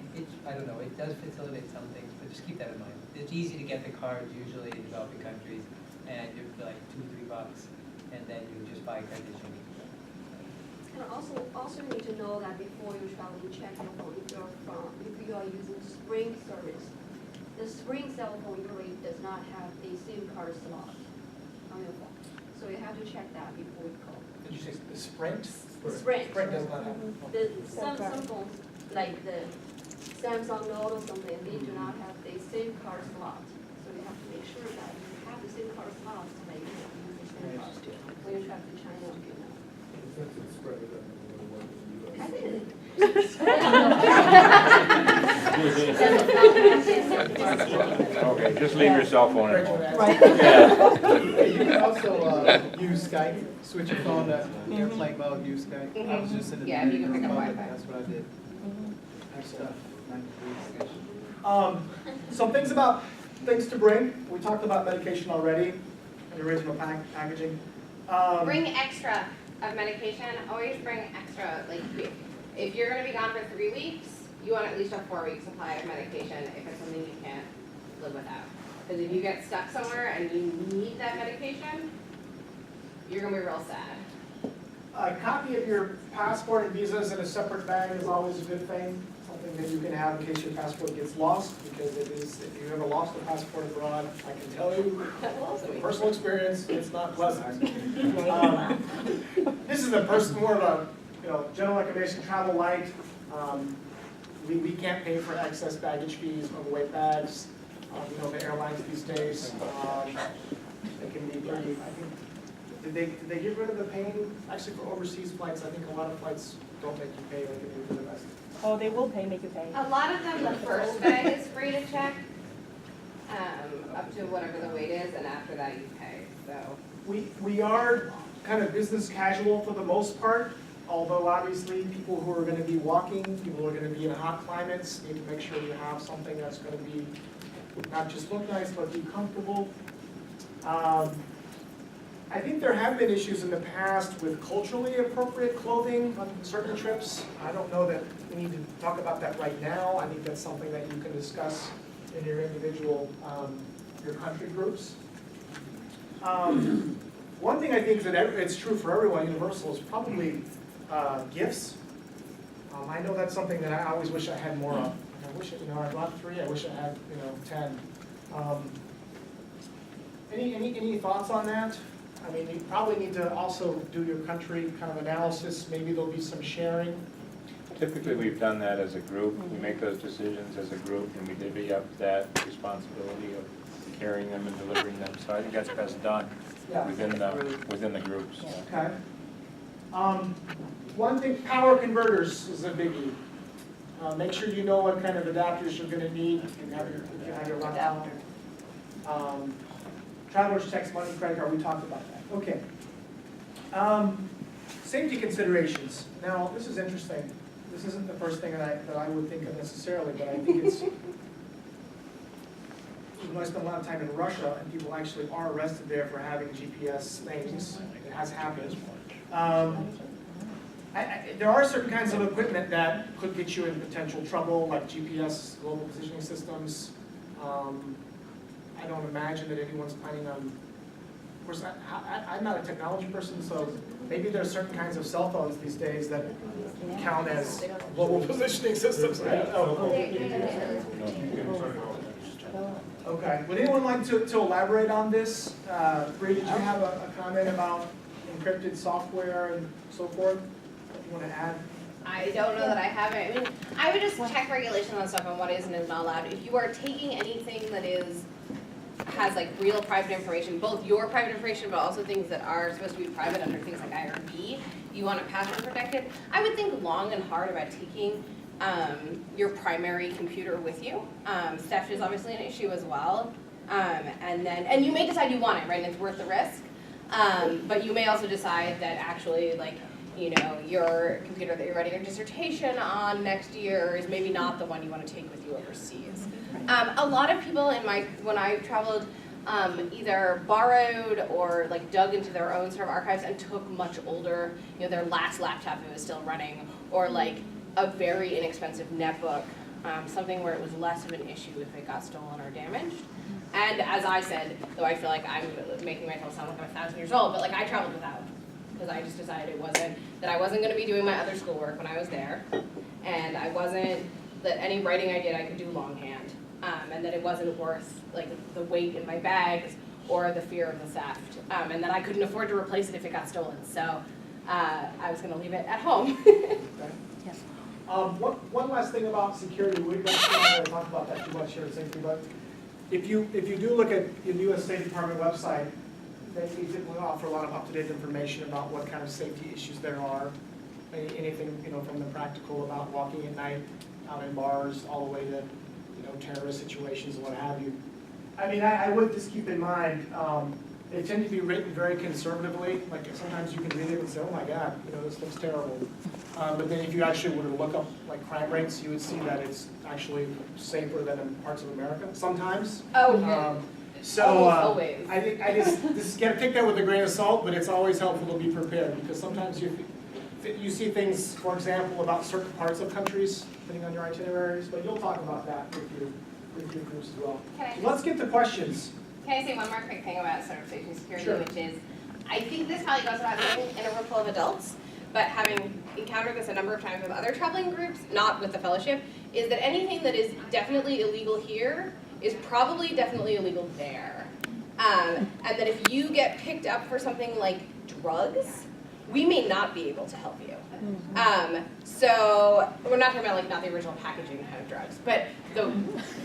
I don't know, it does facilitate some things, but just keep that in mind. It's easy to get the cards usually in developing countries, and you're like $2 or $3, and then you just buy credit you need. And also you need to know that before you travel, you check your phone if you are using Spring service. The Spring cell phone usually does not have a SIM card slot on your phone. So you have to check that before you go. Did you say the Sprint? Sprint. Sprint does not have. Some phones, like the Samsung Note or something, they do not have the SIM card slot. So you have to make sure that you have the SIM card slot so that you can use the SIM card when you travel to China or Vietnam. I Okay, just leave your cell phone at home. You can also use Skype, switch your phone to airplane mode, use Skype. I was just in the Yeah, you can pick up Dominican Republic, Wi-Fi. that's what I did. Nice stuff. Some things to bring. We talked about medication already, the original packaging. Bring extra of medication, always bring extra, like, if you're gonna be gone for 3 weeks, you want at least a 4-week supply of medication if it's something you can't live without. Because if you get stuck somewhere and you need that medication, you're gonna be real sad. A copy of your passport and visas in a separate bag is always a good thing, something that you can have in case your passport gets lost, because it is, if you ever lost a passport abroad, I can tell you, from personal experience, it's not pleasant. This is more of a, general recommendation, travel light. We can't pay for excess baggage fees, overweight bags, the airlines these days. They can be pretty, I think, did they get rid of the paying? Actually, for overseas flights, I think a lot of flights don't make you pay like they do for the rest. Oh, they will make you pay. A lot of them, the first bag is free to check, up to whatever the weight is, and after that you pay, so. We are kind of business casual for the most part, although obviously people who are going to be walking, people who are going to be in hot climates, need to make sure you have something that's going to be not just look nice, but be comfortable. I think there have been issues in the past with culturally appropriate clothing on certain trips. I don't know that we need to talk about that right now. I think that's something that you can discuss in your individual, your country groups. One thing I think that it's true for everyone, universal, is probably gifts. I know that's something that I always wish I had more of. I wish, I bought 3, I wish I had, 10. Any thoughts on that? I mean, you probably need to also do your country kind of analysis. Maybe there'll be some sharing. Typically, we've done that as a group. We make those decisions as a group, and we divvy up that responsibility of carrying them and delivering them. So I think that's best done within the groups. Okay. One thing, power converters is a biggie. Make sure you know what kind of adapters you're going to need. You can have your laptop. Traveler's checks, money, credit card, we talked about that. Okay. Safety considerations. Now, this is interesting. This isn't the first thing that I would think of necessarily, but I think it's, I spent a lot of time in Russia, and people actually are arrested there for having GPS things. It has happened. There are certain kinds of equipment that could get you in potential trouble, like GPS, global positioning systems. I don't imagine that anyone's planning on, of course, I'm not a technology person, so maybe there's certain kinds of cell phones these days that count as global positioning systems. I don't know. Okay, would anyone like to elaborate on this? Bree, did you have a comment about encrypted software and so forth that you want to add? I don't know that I have it. I mean, I would just check regulations on stuff on what is and is not allowed. If you are taking anything that is has like real private information, both your private information, but also things that are supposed to be private under things like IRB, you want it password protected. I would think long and hard about taking your primary computer with you. Theft is obviously an issue as well. And you may decide you want it, right, and it's worth the risk. But you may also decide that actually, like, you know, your computer that you're writing your dissertation on next year is maybe not the one you want to take with you overseas. A lot of people when I traveled, either borrowed or like dug into their own sort of archives and took much older, you know, their last laptop if it was still running, or like a very inexpensive netbook, something where it was less of an issue if it got stolen or damaged. And as I said, though I feel like I'm making myself sound like I'm 1,000 years old, but like I traveled without, because I just decided that I wasn't going to be doing my other schoolwork when I was there, and that any writing I did I could do longhand, and that it wasn't worth like the weight in my bags or the fear of the theft, and that I couldn't afford to replace it if it got stolen. So I was going to leave it at home. Yes. One last thing about security, we don't want to talk about that too much here at safety, but if you do look at the U.S. State Department website, they typically offer a lot of up-to-date information about what kind of safety issues there are. Anything, you know, from the practical about walking at night out in bars all the way to, you know, terrorist situations and what have you. I mean, I would just keep in mind, they tend to be written very conservatively. Like sometimes you can read it and say, oh my God, you know, this looks terrible. But then if you actually were to look up like crime rates, you would see that it's actually safer than in parts of America sometimes. Oh, yeah. So always. I think just gotta take that with a grain of salt, but it's always helpful to be prepared, because sometimes you see things, for example, about certain parts of countries, depending on your itineraries, but you'll talk about that with your groups as well. So let's get to questions. Can I say one more quick thing about sort of safety and security, Sure. which is, I think this probably goes without saying in a room full of adults, but having encountered this a number of times with other traveling groups, not with the fellowship, is that anything that is definitely illegal here is probably definitely illegal there. And that if you get picked up for something like drugs, we may not be able to help you. So we're not talking about like not the original packaging kind of drugs, but the,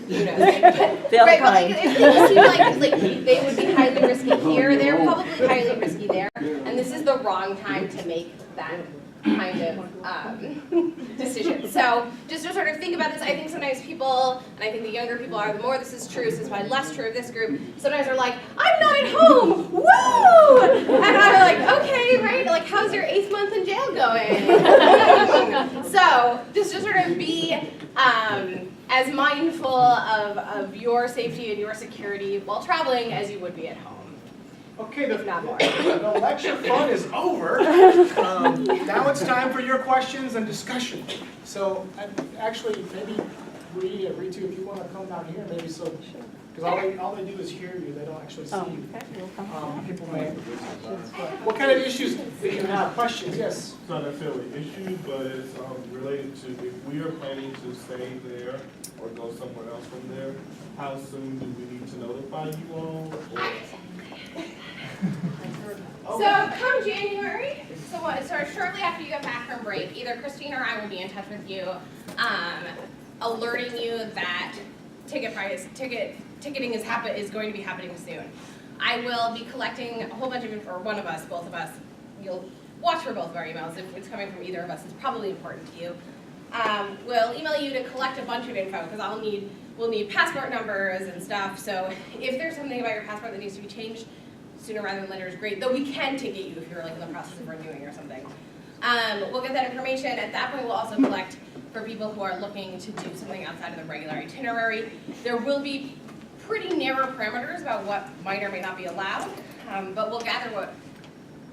you know, right, but like if things seem like they would be highly risky here, they're probably highly risky there, and this is the wrong time to make that kind of decision. So just to sort of think about this, I think sometimes people, and I think the younger people are, the more this is true, this is probably less true of this group, sometimes they're like, I'm not at home, woo! And I'm like, okay, right, like how's your 8th month in jail going? So just to sort of be as mindful of your safety and your security while traveling as you would be at home. Okay, the Not more. the lecture fun is over. Now it's time for your questions and discussion. So actually, maybe Ritu, if you want to come down here, maybe so, because all they do is hear you, they don't actually see you. People may. What kind of issues do you have? Questions? Yes. It's not necessarily an issue, but it's related to if we are planning to stay there or go somewhere else from there, how soon do we need to notify you all? So come January, so shortly after you get back from break, either Christine or I will be in touch with you, alerting you that ticketing is going to be happening soon. I will be collecting a whole bunch of info, or one of us, both of us. You'll watch for both of our emails. If it's coming from either of us, it's probably important to you. We'll email you to collect a bunch of info, because we'll need passport numbers and stuff. So if there's something about your passport that needs to be changed sooner rather than later is great, though we can ticket you if you're like in the process of renewing or something. We'll get that information. At that point, we'll also collect for people who are looking to do something outside of the regular itinerary. There will be pretty narrow parameters about what might or may not be allowed, but we'll gather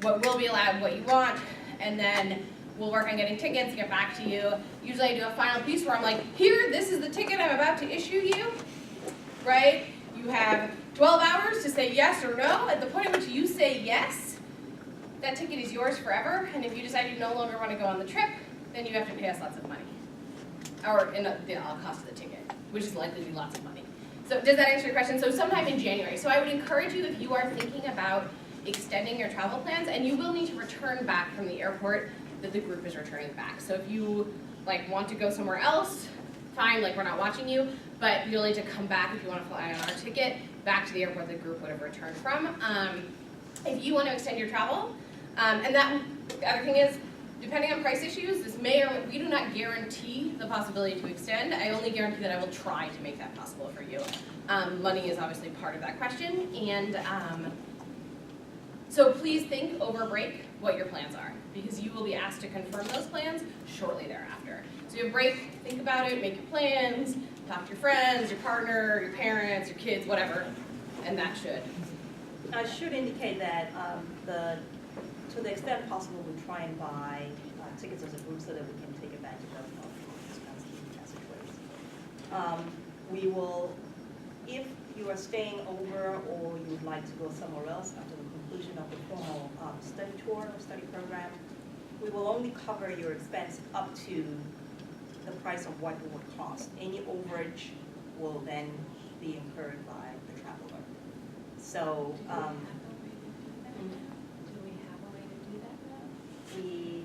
what will be allowed, what you want, and then we'll work on getting tickets, get back to you. Usually I do a final piece where I'm like, here, this is the ticket I'm about to issue you, right? You have 12 hours to say yes or no. At the point at which you say yes, that ticket is yours forever, and if you decide you no longer want to go on the trip, then you have to pay us lots of money. Or in the cost of the ticket, which is likely to be lots of money. So does that answer your question? So sometime in January. So I would encourage you, if you are thinking about extending your travel plans, and you will need to return back from the airport that the group is returning back. So if you want to go somewhere else, fine, we're not watching you, but you'll need to come back if you want to fly on our ticket. back to the airport the group would have returned from. If you want to extend your travel, and that, the other thing is, depending on price issues, this may or, we do not guarantee the possibility to extend. I only guarantee that I will try to make that possible for you. Money is obviously part of that question, and so please think over break what your plans are, because you will be asked to confirm those plans shortly thereafter. So you have break, think about it, make your plans, talk to your friends, your partner, your parents, your kids, whatever, and that should. I should indicate that to the extent possible, we try and buy tickets as a group so that we can take advantage of discounts passageways. We will, if you are staying over or you would like to go somewhere else after the conclusion of the formal study tour or study program, we will only cover your expense up to the price of what it would cost. Any overage will then be incurred by the traveler. So, we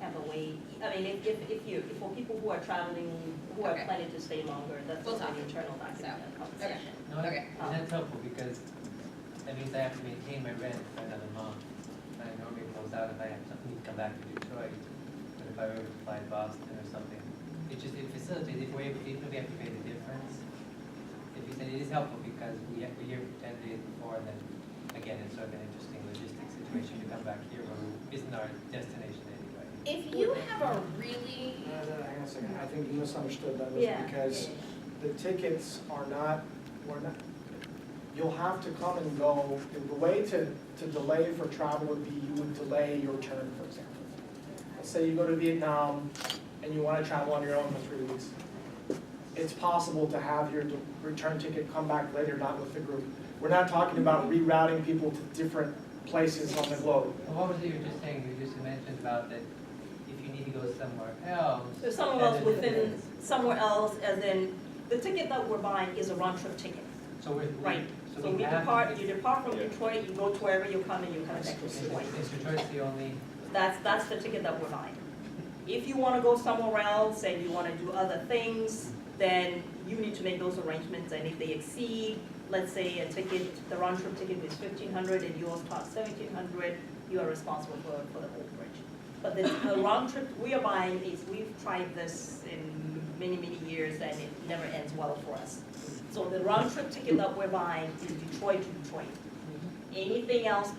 have a way, I mean, if for people who are traveling, who are planning to stay longer, that's an internal document conversation. No, and that's helpful because that means I have to maintain my rent for another month. I normally close out if I have something to come back to Detroit. But if I were to fly to Boston or something, it facilitates, if we have to pay the difference. If you said it is helpful because we're here for 10 days before, and then again, it's sort of an interesting logistics situation to come back here where isn't our destination anyway. If you have a really... Hang on a second, I think you misunderstood that, Yeah. because the tickets are not, you'll have to come and go. The way to delay for travel would be you would delay your return, for example. Let's say you go to Vietnam and you want to travel on your own for 3 weeks. It's possible to have your return ticket come back later, not with the group. We're not talking about rerouting people to different places on the globe. Well, what was it you were just saying? You just mentioned about that if you need to go somewhere else. So somewhere else within, somewhere else, as in, the ticket that we're buying is a round-trip ticket. So we're, Right. So you depart from Detroit, you go to wherever you come and you come back to Detroit. Is Detroit the only? That's the ticket that we're buying. If you want to go somewhere else and you want to do other things, then you need to make those arrangements, and if they exceed, let's say a ticket, the round-trip ticket is $1,500 and yours costs $1,700, you are responsible for the overage. But the round trip we are buying is, we've tried this in many, many years and it never ends well for us. So the round trip ticket that we're buying is Detroit to Detroit. Anything else,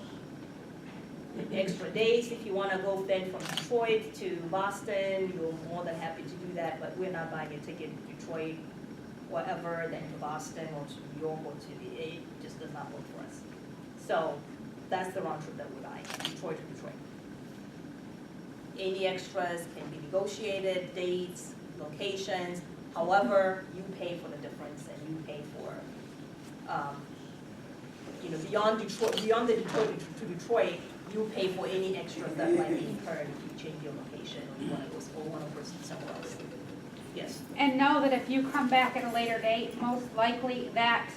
extra days, if you want to go then from Detroit to Boston, you're more than happy to do that, but we're not buying a ticket to Detroit, whatever, then to Boston or to New York or to it just does not work for us. So that's the round trip that we're buying, Detroit to Detroit. Any extras can be negotiated, dates, locations, however, you pay for the difference and you pay for, beyond the Detroit to Detroit, you pay for any extras that might be incurred if you change your location or you want to go somewhere else. Yes. And know that if you come back at a later date, most likely that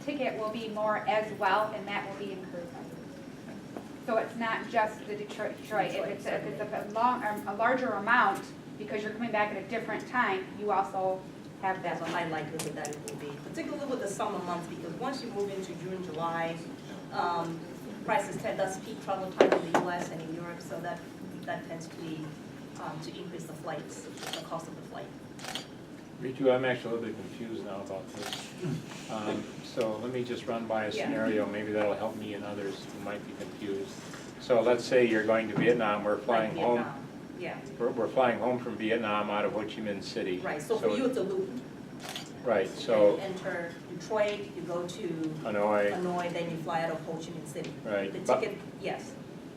ticket will be more as well, and that will be incurred by you. So it's not just the Detroit. If it's a larger amount, because you're coming back at a different time, you also have that. That's a high likelihood that it will be, particularly with the summer months, because once you move into June, July, prices that's peak travel time in the U.S. and in Europe, so that tends to be to increase the flights, the cost of the flight. Ritu, I'm actually a little bit confused now about this. So let me just run by a scenario, maybe that'll help me and others who might be confused. So let's say you're going to Vietnam, we're flying home. Yeah. We're flying home from Vietnam out of Ho Chi Minh City. Right, so for you it's a loop. Right, so. You enter Detroit, you go to Hanoi, then you fly out of Ho Chi Minh City. Right. The ticket, yes.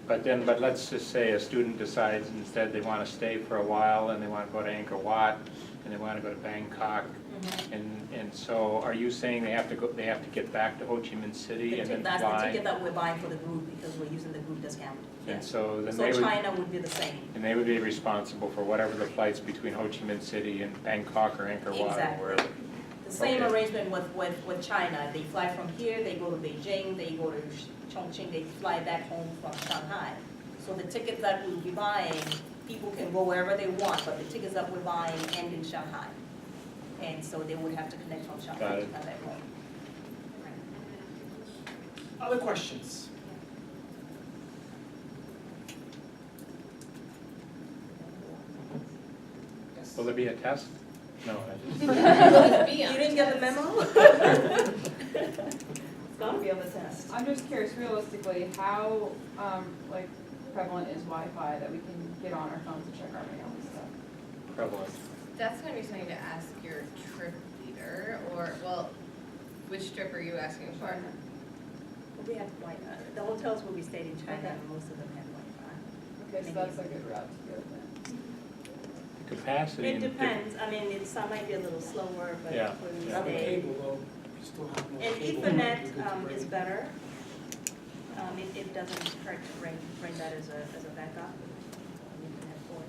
But let's just say a student decides instead they want to stay for a while and they want to go to Angkor Wat and they want to go to Bangkok. And so are you saying they have to get back to Ho Chi Minh City and then fly? That's the ticket that we're buying for the group because we're using the group discount. And so then China would be the same. And they would be responsible for whatever the flights between Ho Chi Minh City and Bangkok or Angkor Wat or wherever. The same arrangement with China. They fly from here, they go to Beijing, they go to Chongqing, they fly back home from Shanghai. So the tickets that we'll be buying, people can go wherever they want, but the tickets that we're buying end in Shanghai. And so they would have to connect from Shanghai to come back home. Other questions? Yes. Will there be a test? No, I just. You didn't get the memo? It's gonna be on the test. I'm just curious, realistically, how, like, prevalent is Wi-Fi that we can get on our phones to check our mail and stuff? Prevalent. That's gonna be something to ask your trip leader, or, well, which trip are you asking for? We have Wi-Fi. The hotels where we stayed in China, most of them had Wi-Fi. Okay, so that's a good route to go then. Capacity. It depends. I mean, some might be a little slower, but Yeah. when we Have a stay. cable though, you still have more And cable. Ethernet You're good to is bring. better. It doesn't hurt to bring that as a backup. Ethernet port.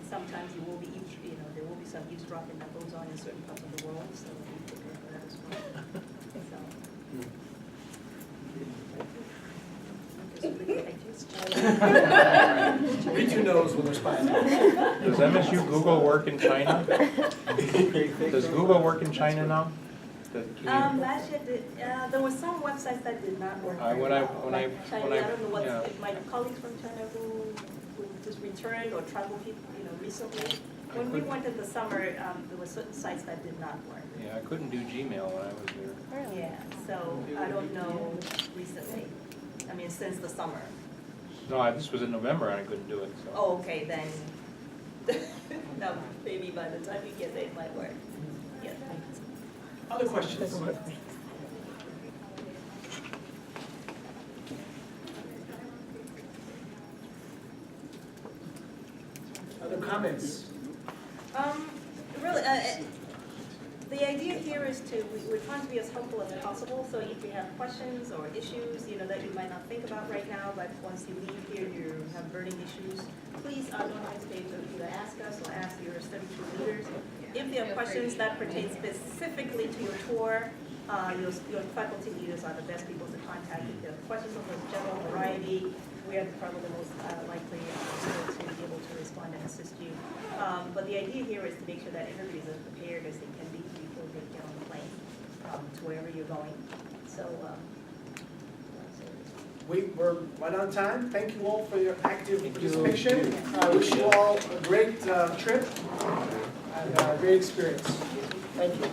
Sometimes there will be there will be some eavesdropping that goes on in certain parts of the world, so we prepare for that as well. Ritu knows when they're spying. Does MSU Google work in China? Does Google work in China now? Last year, there were some websites that did not work very well. Like China, I don't know what, yeah. if my colleagues from China who just returned or travel people, recently. When we went in the summer, there were certain sites that did not work. Yeah, I couldn't do Gmail when I was there. Yeah, so I don't know recently, I mean, since the summer. No, this was in November and I couldn't do it, so. Oh, okay, then, no, maybe by the time you get there, it might work. Yeah. Other questions? Other comments? Really, the idea here is we're trying to be as helpful as possible, so if you have questions or issues, that you might not think about right now, but once you leave here, you have burning issues, please don't hesitate to either ask us or ask your study tour leaders. If you have questions that pertain specifically to your tour, your faculty leaders are the best people to contact. If you have questions of a general variety, we are probably the most likely people to be able to respond and assist you. But the idea here is to make sure that everybody is as prepared as they can be before they get on the plane to wherever you're going. So, We're right on time. Thank you all for your active participation. I wish you all a great trip and a great experience. Thank you.